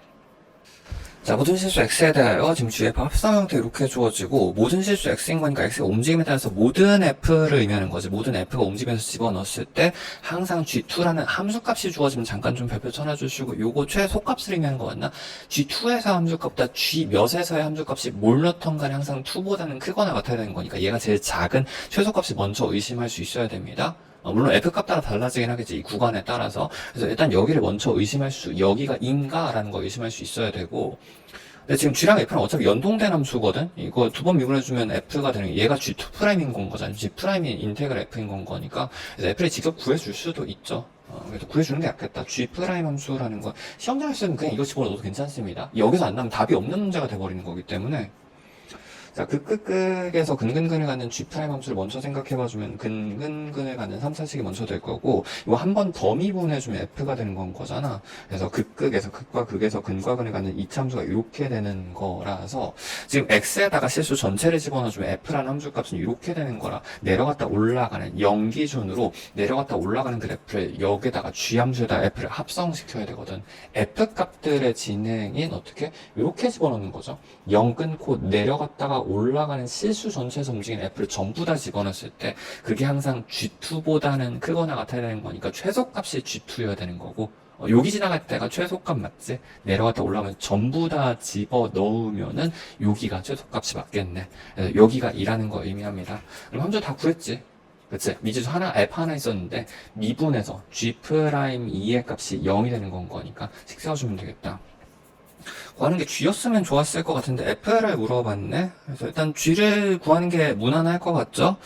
자, 모든 실수 x에 대하여 지금 gf 합성 형태 이렇게 주어지고, 모든 실수 x인 거니까 x가 움직임에 따라서 모든 f를 의미하는 거지. 모든 f가 움직이면서 집어넣었을 때 항상 g2라는 함수값이 주어지면 잠깐 좀 별표 쳐놔주시고, 요거 최소값을 의미하는 거 맞나? g2에서 함수값보다 g 몇에서의 함수값이 뭘 넣던 간에 항상 2보다는 크거나 같아야 되는 거니까 얘가 제일 작은 최소값이 먼저 의심할 수 있어야 됩니다. 물론 F값 따라 달라지긴 하겠지. 이 구간에 따라서. 그래서 일단 여기를 먼저 의심할 여기가 인가라는 거 의심할 수 있어야 되고. 근데 지금 G랑 F는 어차피 연동된 함수거든? 이거 두 번 미분해주면 F가 되는 게 얘가 G2'인 건 거잖아. G'이 인테그랄 F인 건 거니까. 그래서 F를 직접 구해줄 수도 있죠. 그래서 구해주는 게 낫겠다. G' 함수라는 건 시험장에서는 그냥 이거 집어넣어도 괜찮습니다. 여기서 안 나면 답이 없는 문제가 돼버리는 거기 때문에. 자, 그 끝끝에서 근근근을 갖는 G' 함수를 먼저 생각해봐주면 근근근을 갖는 3, 4식이 먼저 될 거고, 이거 한 번 더 미분해주면 F가 되는 건 거잖아. 그래서 극극에서 극과 극에서 근과 근을 갖는 이 함수가 이렇게 되는 거라서, 지금 X에다가 실수 전체를 집어넣어주면 F라는 함수값은 이렇게 되는 거라, 내려갔다 올라가는 0 기준으로 내려갔다 올라가는 그래프를 여기다가 G 함수에다가 F를 합성시켜야 되거든. F 값들의 진행인 어떻게? 이렇게 집어넣는 거죠. 0 끊고 내려갔다가 올라가는 실수 전체에서 움직이는 F를 전부 다 집어넣었을 때 그게 항상 G2보다는 크거나 같아야 되는 거니까 최소값이 G2여야 되는 거고, 여기 지나갈 때가 최소값 맞지? 내려갔다 올라가면 전부 다 집어넣으면은 여기가 최소값이 맞겠네. 여기가 2라는 거 의미합니다. 그럼 함수 다 구했지? 그치? 미지수 알파 하나 있었는데 미분해서 G'2의 값이 0이 되는 건 거니까 식 세워주면 되겠다. 구하는 게 G였으면 좋았을 것 같은데 F를 물어봤네. 그래서 일단 G를 구하는 게 무난할 것 같죠?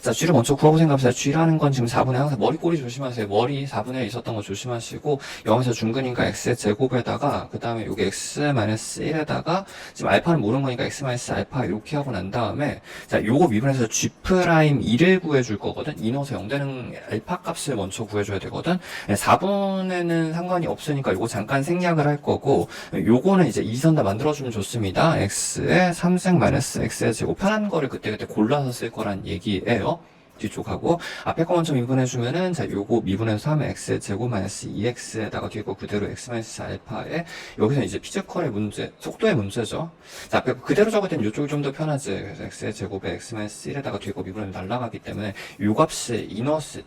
자, G를 먼저 구하고 생각합시다. G라는 건 지금 4분의 항상 머리 꼬리 조심하세요. 머리 4분의 1 있었던 거 조심하시고, 0에서 중근인가 X의 제곱에다가, 그 다음에 요게 X-1에다가, 지금 알파는 모르는 거니까 X-알파 이렇게 하고 난 다음에, 자, 요거 미분해서 G'2를 구해줄 거거든? 이 넣어서 0 되는 알파 값을 먼저 구해줘야 되거든? 4분에는 상관이 없으니까 요거 잠깐 생략을 할 거고, 요거는 이제 이선 다 만들어주면 좋습니다. X의 3승 마이너스 X의 제곱, 편한 거를 그때그때 골라서 쓸 거란 얘기예요. 뒤쪽하고 앞에 거 먼저 미분해주면은, 자, 요거 미분해서 하면 X의 제곱 마이너스 2X에다가 뒤에 거 그대로 X 마이너스 알파에, 여기서 이제 피지컬의 문제, 속도의 문제죠. 자, 앞에 거 그대로 적을 때는 요쪽이 좀 더 편하지. 그래서 X의 제곱에 X 마이너스 1에다가 뒤에 거 미분하면 날라가기 때문에 요 값을 2 넣었을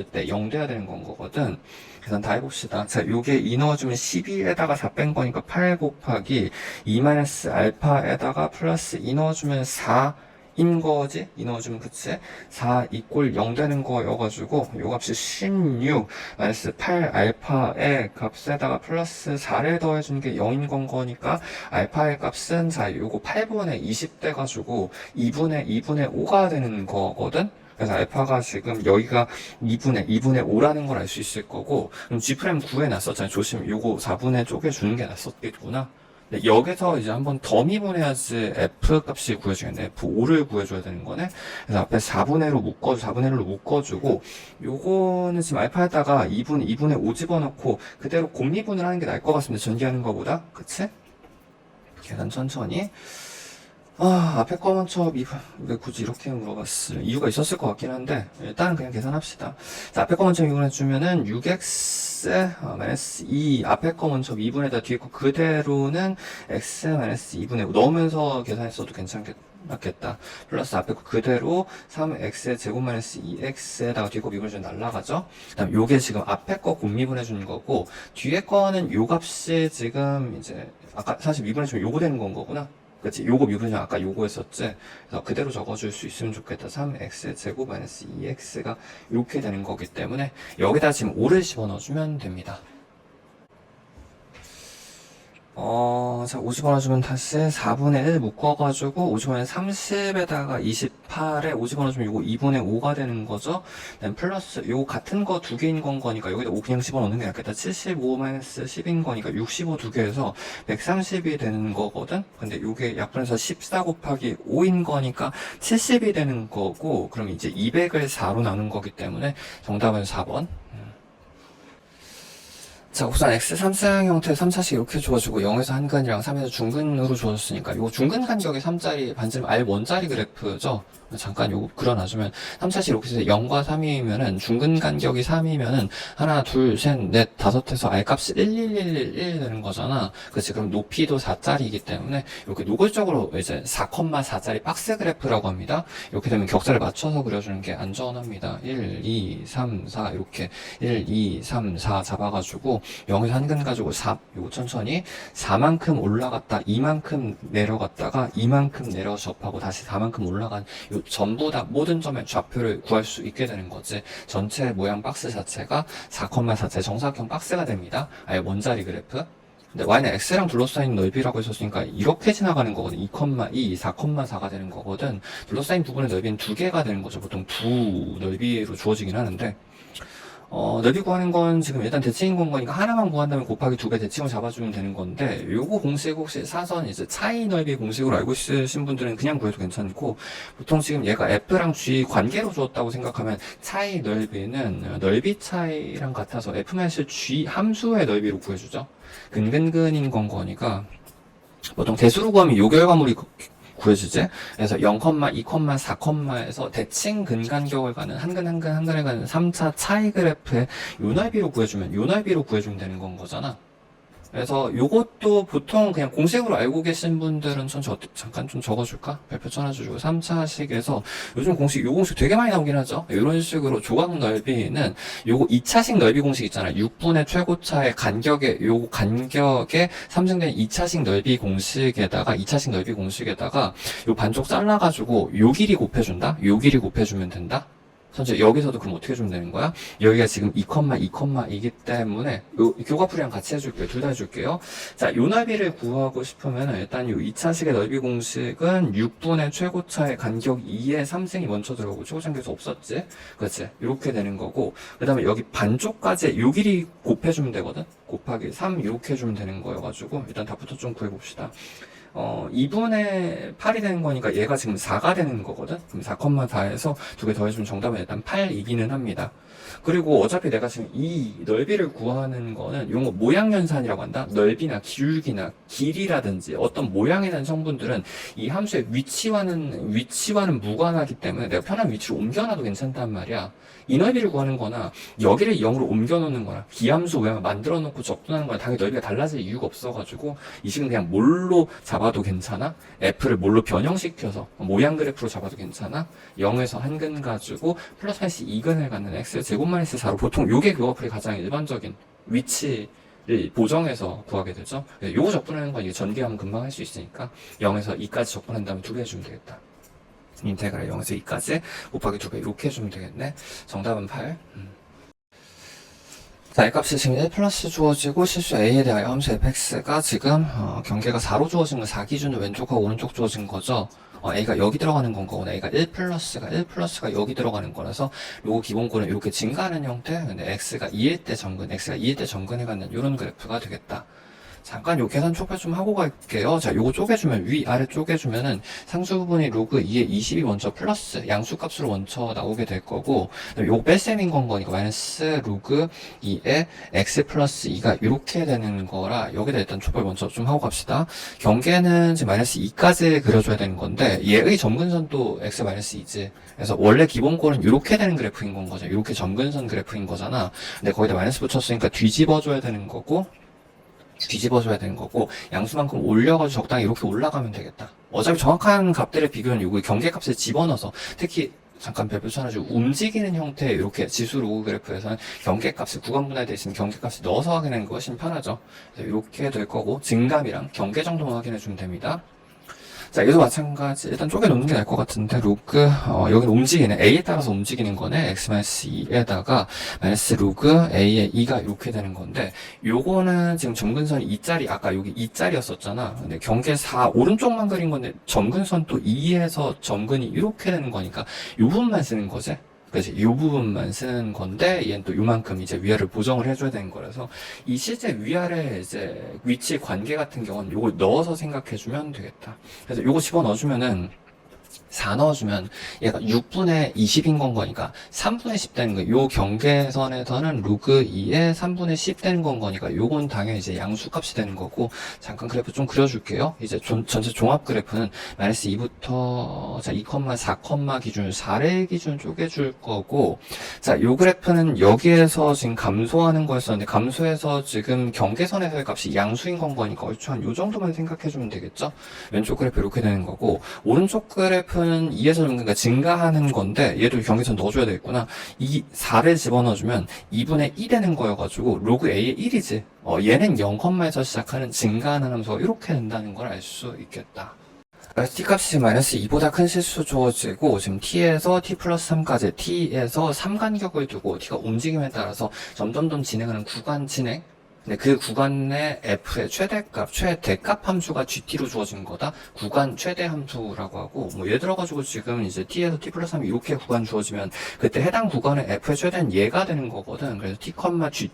때 0 돼야 되는 건 거거든. 계산 다 해봅시다. 자, 요게 2 넣어주면 12에다가 4 뺀 거니까 8 곱하기 2 마이너스 알파에다가 플러스 2 넣어주면 4 인 거지? 이 넣어주면 그치? 4 이꼴 0 되는 거여가지고 요 값이 16 마이너스 8 알파의 값에다가 플러스 4를 더해주는 게 0인 건 거니까 알파의 값은, 자, 요거 8분의 20 돼가지고 2분의 5가 되는 거거든? 그래서 알파가 지금 여기가 2분의 5라는 걸 알 수 있을 거고, 그럼 G' 구해놨었잖아요. 조심, 요거 4분의 쪼개주는 게 낫었겠구나. 여기서 이제 한번 더 미분해야지 F 값이 구해주겠네. F5를 구해줘야 되는 거네. 그래서 앞에 4분의 1로 묶어주고, 요거는 지금 알파에다가 2분의 5 집어넣고, 그대로 곱미분을 하는 게 나을 것 같습니다. 전기하는 거보다. 그치? 계산 천천히. 앞에 거 먼저 왜 굳이 이렇게 물어봤을 이유가 있었을 것 같긴 한데, 일단은 그냥 계산합시다. 자, 앞에 거 먼저 미분해주면은 6x 마이너스 2, 앞에 거 먼저 미분에다 뒤에 거 그대로는 x 마이너스 2분의 5 넣으면서 계산했어도 괜찮겠다. 플러스 앞에 거 그대로 3x의 제곱 마이너스 2x에다가 뒤에 거 미분해주면 날라가죠. 그 다음 요게 지금 앞에 거 곱미분해주는 거고, 뒤에 거는 요 값이 지금 이제 아까 사실 미분해주면 요거 되는 건 거구나. 그치? 요거 미분이면 아까 요거 했었지? 그래서 그대로 적어줄 수 있으면 좋겠다. 3x 제곱 마이너스 2x가 이렇게 되는 거기 때문에 여기다 지금 5를 집어넣어주면 됩니다. 자, 50원 주면 다시 4분의 1 묶어가지고 50원에 30에다가 28에 50원 주면 요거 2분의 5가 되는 거죠. 그다음 플러스 요거 같은 거 두 개인 거니까 여기다 5 그냥 집어넣는 게 낫겠다. 75-10인 거니까 65 두 개에서 130이 되는 거거든. 근데 요게 약분해서 14 곱하기 5인 거니까 70이 되는 거고, 그럼 이제 200을 4로 나눈 거기 때문에 정답은 4번. 자, 우선 x 삼쌍 형태 3차식 이렇게 주어지고 0에서 한근이랑 3에서 중근으로 주어졌으니까 요 중근 간격이 3짜리 반지름 R 원짜리 그래프죠. 잠깐 요거 그려놔주면 3차식 이렇게 해서 0과 3이면은 중근 간격이 3이면은 하나, 둘, 셋, 넷, 다섯에서 R 값이 11111 되는 거잖아. 그렇지. 그럼 높이도 4짜리이기 때문에 이렇게 노골적으로 이제 4,4짜리 박스 그래프라고 합니다. 이렇게 되면 격자를 맞춰서 그려주는 게 안전합니다. 1, 2, 3, 4 이렇게 1, 2, 3, 4 잡아가지고 0에서 한근 가지고 4, 요거 천천히 4만큼 올라갔다 2만큼 내려갔다가 2만큼 내려 접하고 다시 4만큼 올라간 요 전부 다 모든 점의 좌표를 구할 수 있게 되는 거지. 전체 모양 박스 자체가 4,4째 정사각형 박스가 됩니다. 아예 원자리 그래프. 근데 y는 x랑 둘러싸인 넓이라고 했었으니까 이렇게 지나가는 거거든. 2,2, 4,4가 되는 거거든. 둘러싸인 부분의 넓이는 두 개가 되는 거죠. 보통 두 넓이로 주어지긴 하는데, 넓이 구하는 건 지금 일단 대칭인 공간이니까 하나만 구한 다음에 곱하기 두 배 대칭을 잡아주면 되는 건데, 요거 공식 혹시 사선 이제 차이 넓이 공식으로 알고 있으신 분들은 그냥 구해도 괜찮고, 보통 지금 얘가 f랑 g 관계로 주었다고 생각하면 차이 넓이는 넓이 차이랑 같아서 f-g 함수의 넓이로 구해주죠. 근근근인 건 거니까 보통 대수로 구하면 요 결과물이 구해주지. 그래서 0, 2, 4,에서 대칭 근간격을 가는 한근에 가는 3차 차이 그래프의 요 넓이로 구해주면 요 넓이로 구해주면 되는 건 거잖아. 그래서 요것도 보통 그냥 공식으로 알고 계신 분들은 잠깐 좀 적어줄까? 별표 쳐놔주고 3차식에서 요즘 공식, 요 공식 되게 많이 나오긴 하죠. 이런 식으로 조각 넓이는 요거 2차식 넓이 공식 있잖아요. 6분의 최고차의 간격에, 요 간격에 삼승된 2차식 넓이 공식에다가, 2차식 넓이 공식에다가 요 반쪽 잘라가지고 요 길이 곱해준다? 요 길이 곱해주면 된다? 선제 여기서도 그럼 어떻게 주면 되는 거야? 여기가 지금 2,2,이기 때문에 요 교과풀이랑 같이 해줄게요. 둘 다 해줄게요. 자, 요 넓이를 구하고 싶으면 일단 요 2차식의 넓이 공식은 6분의 최고차의 간격 2에 3승이 먼저 들어오고 최고차계수 없었지? 그렇지? 이렇게 되는 거고, 그 다음에 여기 반쪽까지 요 길이 곱해주면 되거든? 곱하기 3 이렇게 해주면 되는 거여가지고 일단 답부터 좀 구해봅시다. 2분의 8이 되는 거니까 얘가 지금 4가 되는 거거든? 그럼 4,4에서 두 개 더해주면 정답은 일단 8이기는 합니다. 그리고 어차피 내가 지금 이 넓이를 구하는 거는 이런 거 모양연산이라고 한다? 넓이나 기울기나 길이라든지 어떤 모양에 대한 성분들은 이 함수의 위치와는 무관하기 때문에 내가 편한 위치로 옮겨놔도 괜찮단 말이야. 이 넓이를 구하는 거나 여기를 0으로 옮겨놓는 거나 기함수 외양을 만들어 놓고 접근하는 거나 당연히 넓이가 달라질 이유가 없어가지고 이 식은 그냥 뭘로 잡아도 괜찮아? f를 뭘로 변형시켜서 모양 그래프로 잡아도 괜찮아? 0에서 한근 가지고 플러스 마이너스 2근을 갖는 x 제곱 마이너스 4로 보통 요게 교과풀이 가장 일반적인 위치를 보정해서 구하게 되죠. 요거 접근하는 건 이게 전개하면 금방 할 수 있으니까 0에서 2까지 접근한 다음에 2배 해주면 되겠다. 인테그랄 0에서 2까지 곱하기 2배 이렇게 해주면 되겠네. 정답은 8. 자, 이 값이 지금 1 플러스 주어지고 실수 a에 대하여 함수 fx가 지금 경계가 4로 주어진 건 4 기준으로 왼쪽하고 오른쪽 주어진 거죠. a가 여기 들어가는 건 거고, a가 1 플러스가 여기 들어가는 거라서 요거 기본꼴은 이렇게 증가하는 형태. 근데 x가 2일 때 정근해 갖는 이런 그래프가 되겠다. 잠깐 요 계산 촉발 좀 하고 갈게요. 자, 요거 쪼개주면 위아래 쪼개주면은 상수 부분이 로그 2에 20이 먼저 플러스 양수값으로 먼저 나오게 될 거고, 요거 뺄셈인 건 거니까 마이너스 로그 2에 x 플러스 2가 이렇게 되는 거라 여기다 일단 촉발 먼저 좀 하고 갑시다. 경계는 지금 마이너스 2까지 그려줘야 되는 건데 얘의 점근선도 x 마이너스 2지. 그래서 원래 기본꼴은 이렇게 되는 그래프인 건 거죠. 이렇게 점근선 그래프인 거잖아. 근데 거기다 마이너스 붙였으니까 뒤집어줘야 되는 거고, 양수만큼 올려가지고 적당히 이렇게 올라가면 되겠다. 어차피 정확한 값들의 비교는 요거 경계값을 집어넣어서, 특히 잠깐 별표 쳐가지고 움직이는 형태의 이렇게 지수 로그 그래프에서는 경계값을 구간 분할되어 있으면 경계값을 넣어서 확인하는 게 훨씬 편하죠. 그래서 이렇게 될 거고, 증감이랑 경계 정도만 확인해 주면 됩니다. 자, 여기도 마찬가지. 일단 쪼개놓는 게 나을 것 같은데, 로그, 여기는 움직이는, A에 따라서 움직이는 거네. x-2에다가, 마이너스 로그 A의 2가 이렇게 되는 건데, 요거는 지금 점근선이 2짜리, 아까 여기 2짜리였었잖아. 근데 경계 4, 오른쪽만 그린 건데, 점근선 또 2에서 점근이 이렇게 되는 거니까, 요 부분만 쓰는 거지. 그래서 이 부분만 쓰는 건데 얘는 또 요만큼 이제 위아래를 보정을 해줘야 되는 거라서 이 실제 위아래 이제 위치 관계 같은 경우는 요걸 넣어서 생각해주면 되겠다. 그래서 요거 집어넣어주면은 4 넣어주면 얘가 6분의 20인 건 거니까 3분의 10 되는 거예요. 요 경계선에서는 로그 2에 3분의 10 되는 건 거니까 요건 당연히 이제 양수값이 되는 거고 잠깐 그래프 좀 그려줄게요. 이제 전체 종합 그래프는 마이너스 2부터 자 2, 4, 기준 4의 기준 쪼개줄 거고 자 요 그래프는 여기에서 지금 감소하는 거였었는데 감소해서 지금 경계선에서의 값이 양수인 건 거니까 얼추 한 요 정도만 생각해주면 되겠죠. 왼쪽 그래프 이렇게 되는 거고 오른쪽 그래프는 2에서 그러니까 증가하는 건데 얘도 경계선 넣어줘야 되겠구나. 이 4를 집어넣어주면 2분의 1 되는 거여가지고 로그 A의 1이지. 얘는 0,에서 시작하는 증가하는 함수가 이렇게 된다는 걸 알 수 있겠다. t값이 마이너스 2보다 큰 실수 주어지고 지금 t에서 t 플러스 3까지 t에서 3간격을 두고 t가 움직임에 따라서 점점점 진행하는 구간 진행 근데 그 구간 내 f의 최대값, 최대값 함수가 gt로 주어진 거다. 구간 최대 함수라고 하고, 뭐 예를 들어가지고 지금 이제 t에서 t 플러스 3 이렇게 구간 주어지면 그때 해당 구간의 f의 최대는 얘가 되는 거거든. 그래서 t,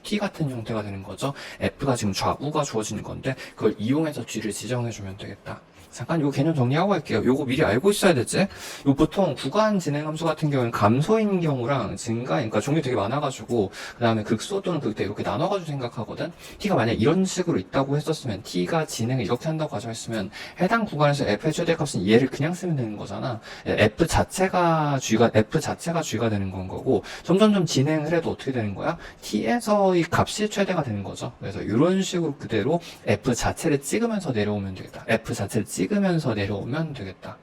gt 같은 형태가 되는 거죠. f가 지금 좌우가 주어지는 건데 그걸 이용해서 g를 지정해주면 되겠다. 잠깐 요 개념 정리하고 갈게요. 요거 미리 알고 있어야 되지. 요 보통 구간 진행 함수 같은 경우는 감소인 경우랑 증가, 그러니까 종류 되게 많아가지고 그 다음에 극소 또는 극대 이렇게 나눠가지고 생각하거든. t가 만약 이런 식으로 있다고 했었으면 t가 진행을 이렇게 한다고 가정했으면 해당 구간에서 f의 최대값은 얘를 그냥 쓰면 되는 거잖아. f 자체가 g가 되는 건 거고 점점점 진행을 해도 어떻게 되는 거야? t에서의 값이 최대가 되는 거죠. 그래서 이런 식으로 그대로 f 자체를 찍으면서 내려오면 되겠다. f 자체를 찍으면서 내려오면 되겠다.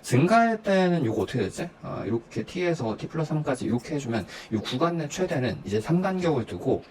증가할 때는 이거 어떻게 되지? 이렇게 t에서 t 플러스 3까지 이렇게 해주면 이 구간 내 최대는 이제 3간격을 두고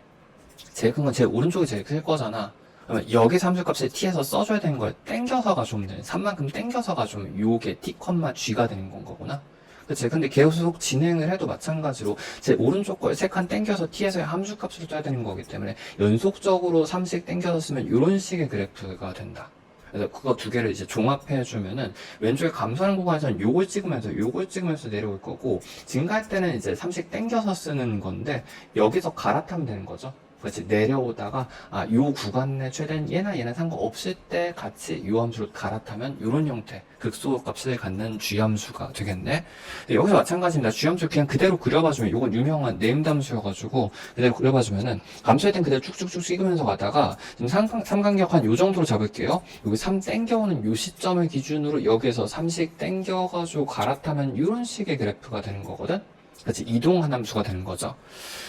제일 큰 건 제일 오른쪽이 제일 클 거잖아. 그러면 여기 함수값을 t에서 써줘야 되는 걸 땡겨서 가져오면 되는 3만큼 땡겨서 가져오면 요게 t, g가 되는 건 거구나. 그치? 근데 계속 진행을 해도 마찬가지로 제 오른쪽 걸 3칸 땡겨서 t에서의 함수값을 써야 되는 거기 때문에 연속적으로 3씩 땡겨서 쓰면 이런 식의 그래프가 된다. 그래서 그거 두 개를 이제 종합해주면은 왼쪽에 감소하는 구간에서는 요걸 찍으면서 내려올 거고 증가할 때는 이제 3씩 땡겨서 쓰는 건데 여기서 갈아타면 되는 거죠. 그렇지. 내려오다가 요 구간 내 최대는 얘나 상관없을 때 같이 요 함수를 갈아타면 요런 형태 극소 값을 갖는 G함수가 되겠네. 여기서 마찬가지입니다. G함수 그냥 그대로 그려봐주면 요건 유명한 네임드 함수여가지고 그대로 그려봐주면은 감소할 땐 그대로 쭉쭉쭉 찍으면서 가다가 지금 삼간격 한 요 정도로 잡을게요. 여기 3 땡겨오는 요 시점을 기준으로 여기에서 3씩 땡겨가지고 갈아타면 요런 식의 그래프가 되는 거거든. 그렇지. 이동한 함수가 되는 거죠.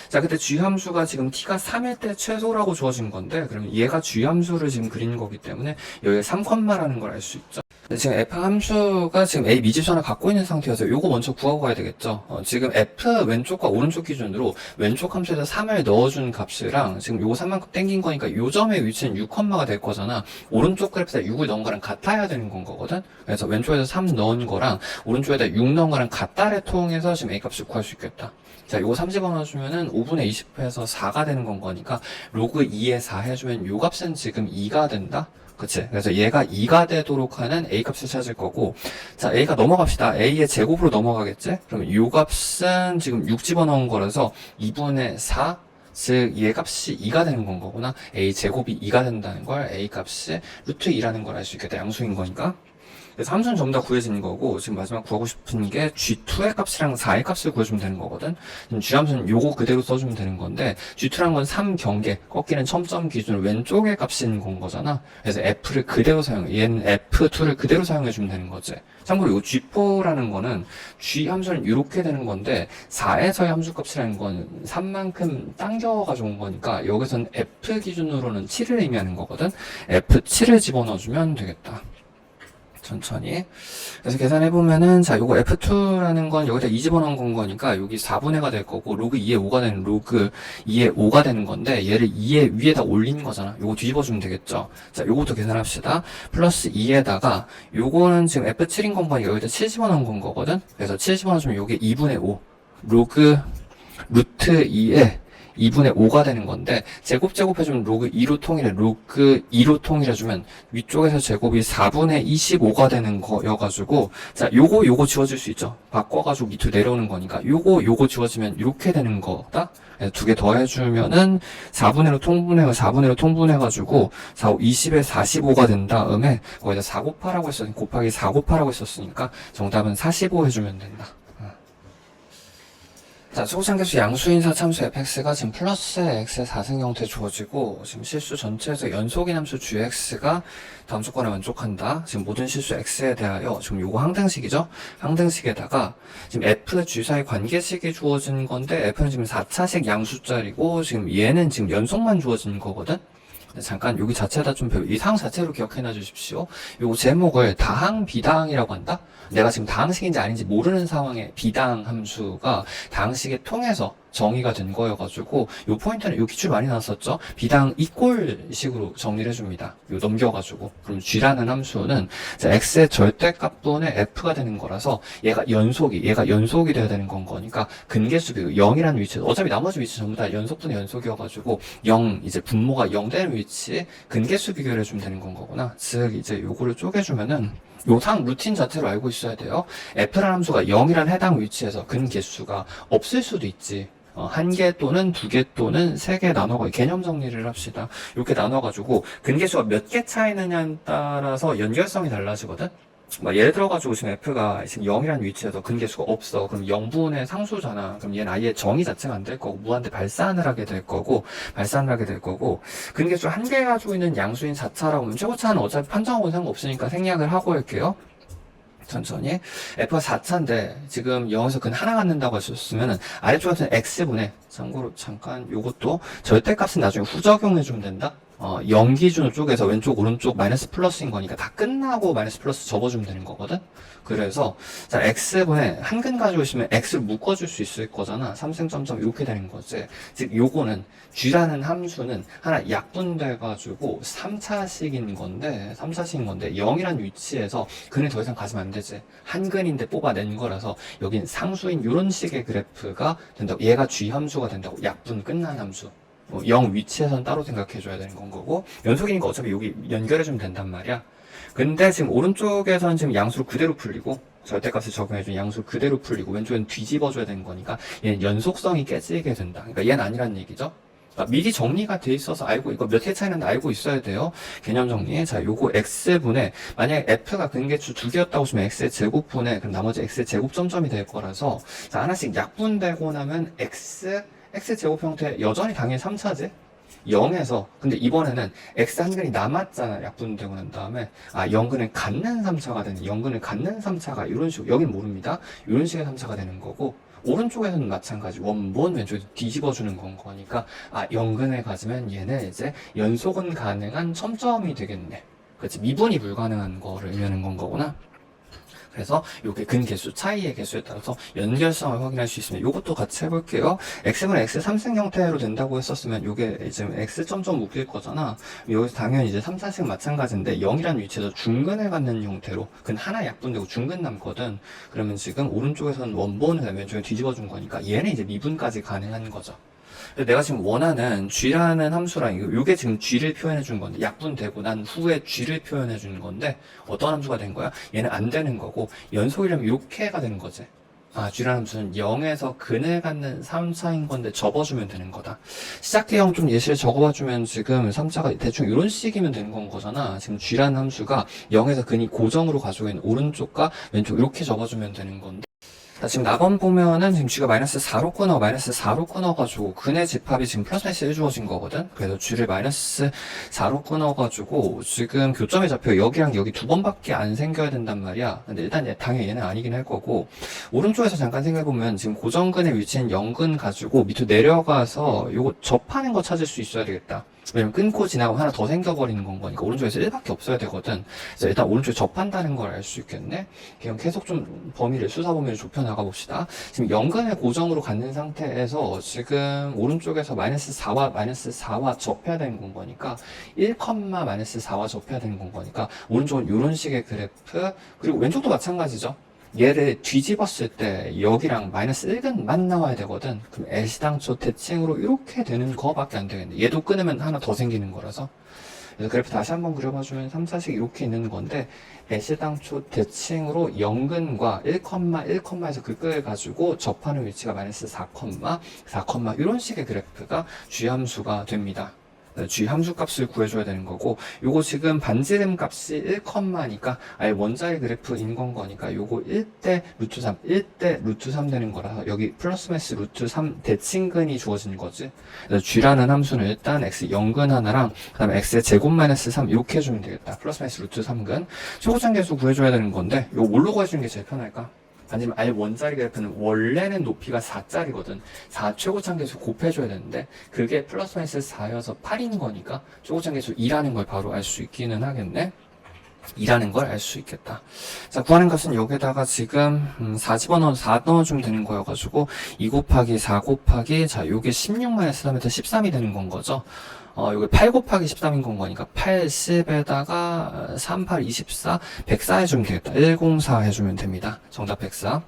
자, 그때 G함수가 지금 t가 3일 때 최소라고 주어진 건데, 그러면 얘가 G함수를 지금 그리는 거기 때문에 여기에 3컴마라는 걸 알 수 있죠. 지금 f 함수가 지금 a 미지선을 갖고 있는 상태여서 요거 먼저 구하고 가야 되겠죠. 지금 f 왼쪽과 오른쪽 기준으로 왼쪽 함수에서 3을 넣어준 값이랑 지금 요거 3만큼 땡긴 거니까 요 점의 위치는 6컴마가 될 거잖아. 오른쪽 그래프에다 6을 넣은 거랑 같아야 되는 건 거거든. 그래서 왼쪽에서 3 넣은 거랑 오른쪽에다 6 넣은 거랑 같다를 통해서 지금 a 값을 구할 수 있겠다. 자, 요거 3 집어넣어주면은 5분의 20에서 4가 되는 건 거니까 로그 2에 4 해주면 요 값은 지금 2가 된다. 그치? 그래서 얘가 2가 되도록 하는 a 값을 찾을 거고, 자, a가 넘어갑시다. a의 제곱으로 넘어가겠지? 그러면 요 값은 지금 6 집어넣은 거라서 2분의 4, 즉, 얘 값이 2가 되는 건 거구나. a 제곱이 2가 된다는 걸 a 값이 루트 2라는 걸 알 수 있겠다. 양수인 거니까. 그래서 함수는 전부 다 구해지는 거고 지금 마지막 구하고 싶은 게 G2의 값이랑 4의 값을 구해주면 되는 거거든. 지금 G함수는 요거 그대로 써주면 되는 건데 G2란 건 3경계 꺾이는 첨점 기준으로 왼쪽의 값인 건 거잖아. 그래서 F를 그대로 사용해. 얘는 F2를 그대로 사용해주면 되는 거지. 참고로 요 G4라는 거는 G함수는 이렇게 되는 건데 4에서의 함수값이라는 건 3만큼 당겨가지고 온 거니까 여기서는 F 기준으로는 7을 의미하는 거거든. F7을 집어넣어주면 되겠다. 천천히. 그래서 계산해보면은, 자, 요거 F2라는 건 여기다 2 집어넣은 건 거니까, 여기 4분의 가 될 거고, 로그 2의 5가 되는 로그 2의 5가 되는 건데, 얘를 2의 위에다 올린 거잖아. 요거 뒤집어주면 되겠죠. 자, 요것도 계산합시다. 플러스 2에다가, 요거는 지금 F7인 건 거니까 여기다 7 집어넣은 건 거거든? 그래서 7 집어넣으면 요게 2분의 5. 로그 루트 2에 2분의 5가 되는 건데 제곱해주면 로그 2로 통일해 로그 2로 통일해주면 위쪽에서 제곱이 4분의 25가 되는 거여가지고 자 요거 지워질 수 있죠. 바꿔가지고 밑으로 내려오는 거니까 요거 지워지면 이렇게 되는 거다. 두 개 더해주면은 4분의 1로 통분해가지고 4, 5, 20에 45가 된 다음에 거기다 4 곱하라고 했으니까 곱하기 4 곱하라고 했었으니까 정답은 45 해주면 된다. 자, 초고상계수 양수인사 참수 fx가 지금 플러스 x의 4승 형태 주어지고 지금 실수 전체에서 연속인 함수 gx가 다음 조건에 만족한다. 지금 모든 실수 x에 대하여 지금 요거 항등식이죠. 항등식에다가 지금 f의 g 사이 관계식이 주어진 건데 f는 지금 4차식 양수짜리고 지금 얘는 지금 연속만 주어진 거거든. 잠깐 여기 자체에다 좀 이 사항 자체로 기억해놔 주십시오. 요거 제목을 다항 비다항이라고 한다. 내가 지금 다항식인지 아닌지 모르는 상황에 비다항 함수가 다항식에 통해서 정의가 된 거여가지고 요 포인트는 요 기출 많이 나왔었죠. 비당 이꼴 식으로 정리를 해줍니다. 요 넘겨가지고 그럼 g라는 함수는 x의 절대값분의 f가 되는 거라서 얘가 연속이 돼야 되는 건 거니까 근계수 비교 0이라는 위치 어차피 나머지 위치 전부 다 연속분의 연속이어가지고 0 이제 분모가 0 되는 위치에 근계수 비교를 해주면 되는 건 거구나. 즉 이제 요거를 쪼개주면은 요 상 루틴 자체로 알고 있어야 돼요. f라는 함수가 0이라는 해당 위치에서 근계수가 없을 수도 있지. 한 개 또는 두 개 또는 세 개 나눠가 개념 정리를 합시다. 이렇게 나눠가지고 근계수가 몇 개 차이느냐에 따라서 연결성이 달라지거든. 예를 들어가지고 지금 f가 지금 0이라는 위치에서 근계수가 없어. 그럼 0분의 상수잖아. 그럼 얘는 아예 정의 자체가 안 될 거고 무한대 발산을 하게 될 거고 근계수 한 개 가지고 있는 양수인 4차라고 하면 최고차는 어차피 판정하고 상관없으니까 생략을 하고 할게요. 천천히. f가 4차인데 지금 0에서 근 하나 갖는다고 하셨으면 아래쪽에서는 x분의 참고로 잠깐 요것도 절대값은 나중에 후적용해주면 된다. 0 기준으로 쪼개서 왼쪽 오른쪽 마이너스 플러스인 거니까 다 끝나고 마이너스 플러스 접어주면 되는 거거든. 그래서 자 x분의 한 근 가지고 있으면 x를 묶어줄 수 있을 거잖아. 3승 점점 이렇게 되는 거지. 즉 요거는 g라는 함수는 하나 약분돼가지고 3차식인 건데 0이라는 위치에서 근을 더 이상 가지면 안 되지. 한 근인데 뽑아낸 거라서 여긴 상수인 요런 식의 그래프가 된다고. 얘가 g 함수가 된다고. 약분 끝난 함수. 0 위치에선 따로 생각해줘야 되는 건 거고 연속이니까 어차피 여기 연결해주면 된단 말이야. 근데 지금 오른쪽에서는 지금 양수를 그대로 풀리고 절대값을 적용해준 양수를 그대로 풀리고 왼쪽엔 뒤집어줘야 되는 거니까 얘는 연속성이 깨지게 된다. 그러니까 얘는 아니라는 얘기죠. 그러니까 미리 정리가 돼 있어서 알고 이거 몇 개 차이는데 알고 있어야 돼요. 개념 정리. 자, 요거 x분의 만약에 f가 근계수 2개였다고 치면 x의 제곱분의 그럼 나머지 x의 제곱 점점이 될 거라서 자 하나씩 약분되고 나면 x제곱 형태 여전히 당연히 3차지 0에서 근데 이번에는 x 한 근이 남았잖아. 약분되고 난 다음에 0근을 갖는 3차가 되는 0근을 갖는 3차가 이런 식으로 여긴 모릅니다. 이런 식의 3차가 되는 거고 오른쪽에서는 마찬가지 원본 왼쪽에 뒤집어주는 건 거니까 0근을 가지면 얘는 이제 연속은 가능한 첨점이 되겠네. 그렇지 미분이 불가능한 거를 의미하는 건 거구나. 그래서 요게 근계수, 차이의 개수에 따라서 연결성을 확인할 수 있습니다. 요것도 같이 해볼게요. x분의 x 3승 형태로 된다고 했었으면 요게 지금 x 점점 묶일 거잖아. 여기서 당연히 이제 3차식 마찬가지인데 0이라는 위치에서 중근을 갖는 형태로 근 하나 약분되고 중근 남거든. 그러면 지금 오른쪽에서는 원본을 왼쪽에 뒤집어준 거니까 얘는 이제 미분까지 가능한 거죠. 내가 지금 원하는 g라는 함수랑 요게 지금 g를 표현해 준 건데 약분되고 난 후에 g를 표현해 준 건데 어떤 함수가 된 거야? 얘는 안 되는 거고 연속이라면 이렇게가 되는 거지. g라는 함수는 0에서 근을 갖는 3차인 건데 접어주면 되는 거다. 시작대형 좀 예시를 적어봐주면 지금 3차가 대충 이런 식이면 되는 건 거잖아. 지금 g라는 함수가 0에서 근이 고정으로 가지고 있는 오른쪽과 왼쪽 이렇게 접어주면 되는 건데 지금 낙원 보면은 지금 g가 마이너스 4로 끊어가지고 근의 집합이 지금 플러스 마이너스 1 주어진 거거든. 그래서 g를 마이너스 4로 끊어가지고 지금 교점이 잡혀 여기랑 여기 두 번밖에 안 생겨야 된단 말이야. 근데 일단 당연히 얘는 아니긴 할 거고 오른쪽에서 잠깐 생각해보면 지금 고정근의 위치는 0근 가지고 밑으로 내려가서 요거 접하는 거 찾을 수 있어야 되겠다. 왜냐면 끊고 지나가면 하나 더 생겨버리는 건 거니까 오른쪽에서 1밖에 없어야 되거든. 그래서 일단 오른쪽에 접한다는 걸 알 수 있겠네. 그냥 계속 좀 수사 범위를 좁혀 나가 봅시다. 지금 연근의 고정으로 갖는 상태에서 지금 오른쪽에서 마이너스 4와 접해야 되는 건 거니까 1, 마이너스 4와 접해야 되는 건 거니까 오른쪽은 이런 식의 그래프, 그리고 왼쪽도 마찬가지죠. 얘를 뒤집었을 때 여기랑 마이너스 1근만 나와야 되거든. 그럼 애시당초 대칭으로 이렇게 되는 거밖에 안 되겠네. 얘도 끊으면 하나 더 생기는 거라서. 그래서 그래프 다시 한번 그려봐주면 3, 4씩 이렇게 있는 건데 애시당초 대칭으로 연근과 1,1,에서 그 끝을 가지고 접하는 위치가 마이너스 4, 이런 식의 그래프가 G함수가 됩니다. G 함수 값을 구해줘야 되는 거고, 요거 지금 반지름 값이 1,니까 아예 원자의 그래프인 건 거니까 요거 1대 루트 3, 1대 루트 3 되는 거라서 여기 플러스 마이너스 루트 3 대칭근이 주어진 거지. 그래서 G라는 함수는 일단 X 연근 하나랑 그 다음에 X의 제곱 마이너스 3 이렇게 해주면 되겠다. 플러스 마이너스 루트 3근. 최고차계수 구해줘야 되는 건데 요거 뭘로 구해주는 게 제일 편할까? 아니면 아예 원자리 그래프는 원래는 높이가 4짜리거든. 4 최고차계수 곱해줘야 되는데 그게 플러스 마이너스 4여서 8인 거니까 최고차계수 2라는 걸 바로 알 수 있기는 하겠네. 2라는 걸 알 수 있겠다. 자, 구하는 것은 여기다가 지금 4 집어넣어서 4 넣어주면 되는 거여가지고 2 곱하기 4 곱하기 자 요게 16 마이너스 3에서 13이 되는 건 거죠. 요게 8 곱하기 13인 건 거니까 80에다가 3, 8, 24, 104 해주면 되겠다. 104 해주면 됩니다. 정답 104.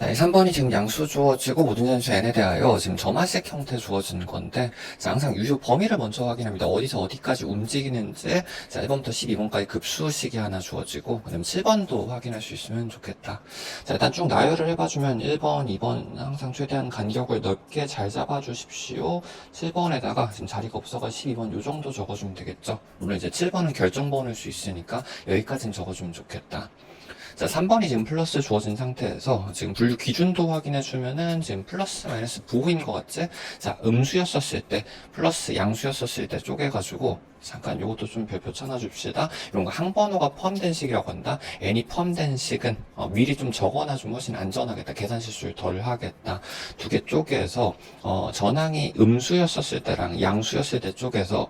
네, 3번이 지금 양수 주어지고 모든 전수 n에 대하여 지금 점화식 형태 주어진 건데, 자, 항상 유효 범위를 먼저 확인합니다. 어디서 어디까지 움직이는지. 자, 1번부터 12번까지 급수식이 하나 주어지고, 그 다음에 7번도 확인할 수 있으면 좋겠다. 자, 일단 쭉 나열을 해봐주면 1번, 2번 항상 최대한 간격을 넓게 잘 잡아주십시오. 7번에다가 지금 자리가 없어가 12번 요 정도 적어주면 되겠죠. 물론 이제 7번은 결정번호일 수 있으니까 여기까지는 적어주면 좋겠다. 자, 3번이 지금 플러스 주어진 상태에서 지금 분류 기준도 확인해주면은 지금 플러스 마이너스 부호인 것 같지? 자, 음수였었을 때, 플러스 양수였었을 때 쪼개가지고, 잠깐 요것도 좀 별표 쳐놔줍시다. 이런 거 항번호가 포함된 식이라고 한다. n이 포함된 식은 미리 좀 적어놔주면 훨씬 안전하겠다. 계산 실수를 덜 하겠다. 두 개 쪼개서 전항이 음수였었을 때랑 양수였을 때 쪼개서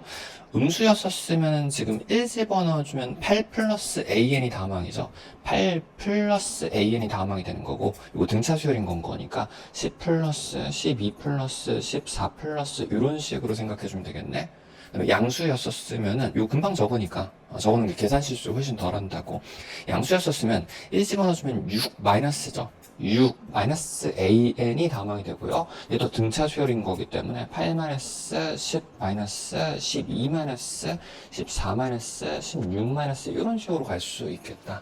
음수였었으면 지금 1 집어넣어주면 8 플러스 an이 다항이죠. 8 플러스 an이 다항이 되는 거고, 이거 등차 수열인 건 거니까 10 플러스 12 플러스 14 플러스 이런 식으로 생각해주면 되겠네. 양수였었으면은 요 금방 적으니까 적는 게 계산 실수 훨씬 덜 한다고. 양수였었으면 1 집어넣어주면 6 마이너스죠. 6 마이너스 an이 다항이 되고요. 얘도 등차 수열인 거기 때문에 8 마이너스 10 마이너스 12 마이너스 14 마이너스 16 마이너스 이런 식으로 갈 수 있겠다.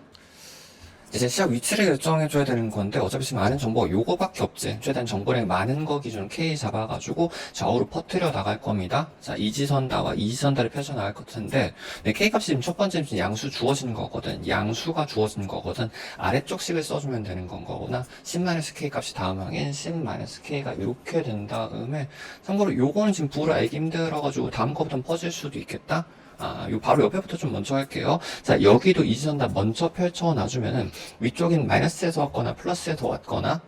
이제 시작 위치를 결정해줘야 되는 건데 어차피 지금 아는 정보가 요거밖에 없지. 최대한 정보량이 많은 거 기준 K 잡아가지고 좌우로 퍼뜨려 나갈 겁니다. 자, 이지선다와 이지선다를 펼쳐 나갈 것 같은데 K 값이 지금 첫 번째 양수 주어진 거거든. 양수가 주어진 거거든. 아래쪽 식을 써주면 되는 건 거구나. 10-K 값이 다음항인 10-K가 이렇게 된 다음에 참고로 요거는 지금 부를 알기 힘들어가지고 다음 거부터 퍼질 수도 있겠다. 요 바로 옆에부터 좀 먼저 할게요. 자, 여기도 이지선다 먼저 펼쳐놔주면은 위쪽인 마이너스에서 왔거나 플러스에서 왔거나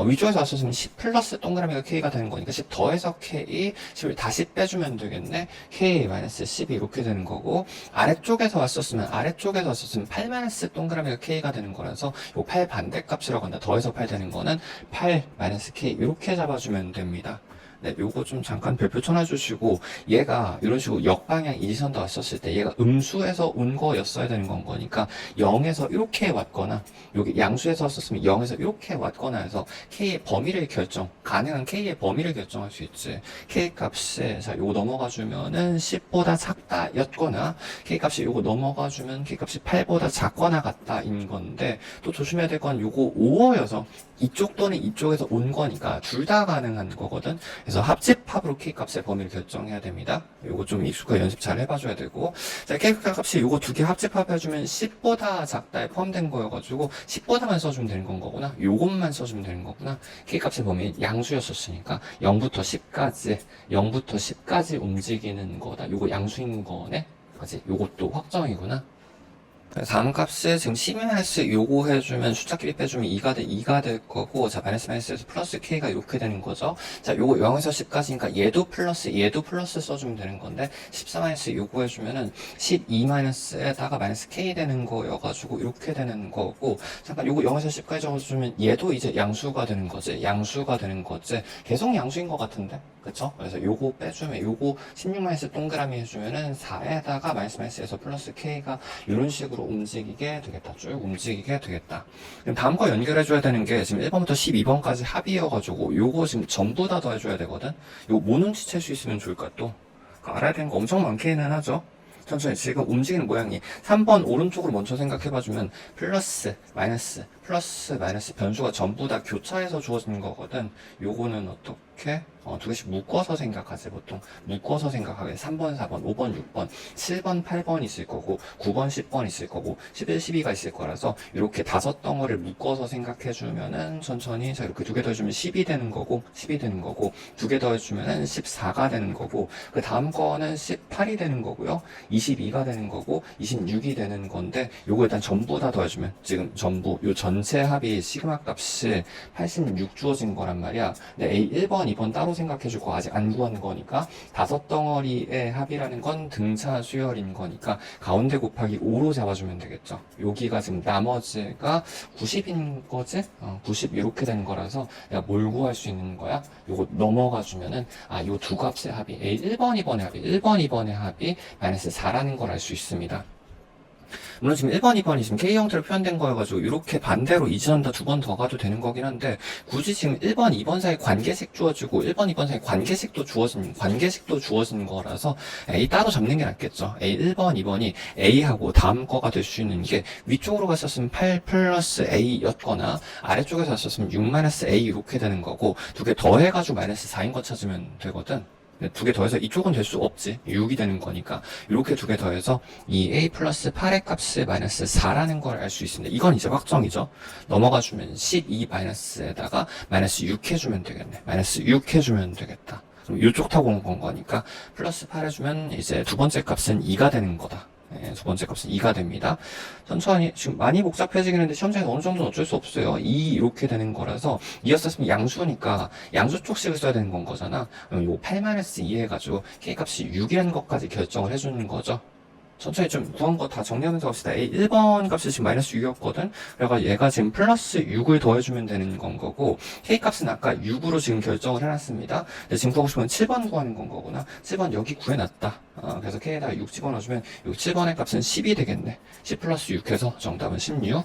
위쪽에서 왔었으면 10 플러스 동그라미가 K가 되는 거니까 10 더해서 K, 10을 다시 빼주면 되겠네. K 마이너스 10이 이렇게 되는 거고, 아래쪽에서 왔었으면 8 마이너스 동그라미가 K가 되는 거라서 요 8 반대값이라고 한다. 더해서 8 되는 거는 8 마이너스 K 이렇게 잡아주면 됩니다. 네, 요거 좀 잠깐 별표 쳐놔주시고, 얘가 이런 식으로 역방향 이지선도 왔었을 때 얘가 음수에서 온 거였어야 되는 건 거니까 0에서 이렇게 왔거나, 여기 양수에서 왔었으면 0에서 이렇게 왔거나 해서 K의 범위를 가능한 K의 범위를 결정할 수 있지. K 값이, 자, 요거 넘어가주면은 10보다 작다였거나, K 값이 요거 넘어가주면 K 값이 8보다 작거나 같다인 건데, 또 조심해야 될 건 요거 5어여서 이쪽 또는 이쪽에서 온 거니까 둘 다 가능한 거거든. 그래서 합집합으로 K값의 범위를 결정해야 됩니다. 요거 좀 익숙하게 연습 잘 해봐줘야 되고. 자, K값이 요거 두 개 합집합해주면 10보다 작다에 포함된 거여가지고 10보다만 써주면 되는 건 거구나. 요것만 써주면 되는 거구나. K값의 범위 양수였었으니까 0부터 10까지 움직이는 거다. 요거 양수인 거네. 그치? 요것도 확정이구나. 다음 값을 지금 12마이너스 요거 해주면 숫자끼리 빼주면 2가 될 거고, 자, 마이너스에서 플러스 K가 이렇게 되는 거죠. 자, 요거 0에서 10까지니까 얘도 플러스 써주면 되는 건데, 14마이너스 요거 해주면은 12마이너스에다가 마이너스 K 되는 거여가지고, 이렇게 되는 거고, 잠깐 요거 0에서 10까지 적어주면 얘도 이제 양수가 되는 거지. 계속 양수인 것 같은데? 그쵸? 그래서 요거 빼주면, 요거 16마이너스 동그라미 해주면은 4에다가 마이너스에서 플러스 K가 이런 식으로 움직이게 되겠다. 쭉 움직이게 되겠다. 그럼 다음 거 연결해줘야 되는 게 지금 1번부터 12번까지 합이어가지고 요거 지금 전부 다 더해줘야 되거든? 요거 뭐 눈치챌 수 있으면 좋을까 또? 알아야 되는 거 엄청 많기는 하죠? 천천히 지금 움직이는 모양이 3번 오른쪽으로 먼저 생각해봐주면 플러스 마이너스 변수가 전부 다 교차해서 주어지는 거거든. 요거는 어떻게? 두 개씩 묶어서 생각하지. 보통 묶어서 생각하게 3번, 4번, 5번, 6번, 7번, 8번 있을 거고 9번, 10번 있을 거고 11, 12가 있을 거라서 이렇게 5덩어리를 묶어서 생각해주면은 천천히 자 이렇게 2개 더해주면 10이 되는 거고 2개 더해주면은 14가 되는 거고 그 다음 거는 18이 되는 거고요. 22가 되는 거고 26이 되는 건데 요거 일단 전부 다 더해주면 지금 전부 요 전체 합이 시그마 값이 86 주어진 거란 말이야. 근데 A 1번, 2번 따로 생각해주고 아직 안 구한 거니까 5덩어리의 합이라는 건 등차 수열인 거니까 가운데 곱하기 5로 잡아주면 되겠죠. 여기가 지금 나머지가 90인 거지? 90 이렇게 된 거라서 내가 뭘 구할 수 있는 거야? 요거 넘어가 주면은 요 두 값의 합이 A 1번, 2번의 합이 마이너스 4라는 걸 알 수 있습니다. 물론 지금 1번, 2번이 지금 K 형태로 표현된 거여가지고 이렇게 반대로 이전다 2번 더 가도 되는 거긴 한데 굳이 지금 1번, 2번 사이 관계식 주어지고 1번, 2번 사이 관계식도 주어진 거라서 A 따로 잡는 게 낫겠죠. A 1번, 2번이 A하고 다음 거가 될 수 있는 게 위쪽으로 갔었으면 8 플러스 A였거나 아래쪽에서 갔었으면 6 마이너스 A 이렇게 되는 거고 2개 더해가지고 마이너스 4인 거 찾으면 되거든. 2개 더해서 이쪽은 될 수 없지. 6이 되는 거니까 이렇게 2개 더해서 이 A 플러스 8의 값을 마이너스 4라는 걸 알 수 있습니다. 이건 이제 확정이죠. 넘어가주면 12 마이너스에다가 마이너스 6 해주면 되겠네. 마이너스 6 해주면 되겠다. 그럼 이쪽 타고 온 거니까 플러스 8 해주면 이제 두 번째 값은 2가 되는 거다. 두 번째 값은 2가 됩니다. 천천히, 지금 많이 복잡해지긴 했는데 시험장에서 어느 정도는 어쩔 수 없어요. 2 이렇게 되는 거라서 2였었으면 양수니까 양수 쪽식을 써야 되는 건 거잖아. 그럼 요 8-2 해가지고 K값이 6이라는 것까지 결정을 해주는 거죠. 천천히 좀 구한 거 다 정리하면서 갑시다. A 1번 값이 지금 마이너스 6이었거든? 그래서 얘가 지금 플러스 6을 더해주면 되는 건 거고, K 값은 아까 6으로 지금 결정을 해놨습니다. 근데 지금 구하고 싶으면 7번 구하는 건 거구나. 7번 여기 구해놨다. 그래서 K에다가 6 집어넣어주면, 요 7번의 값은 10이 되겠네. 10 플러스 6 해서 정답은 16.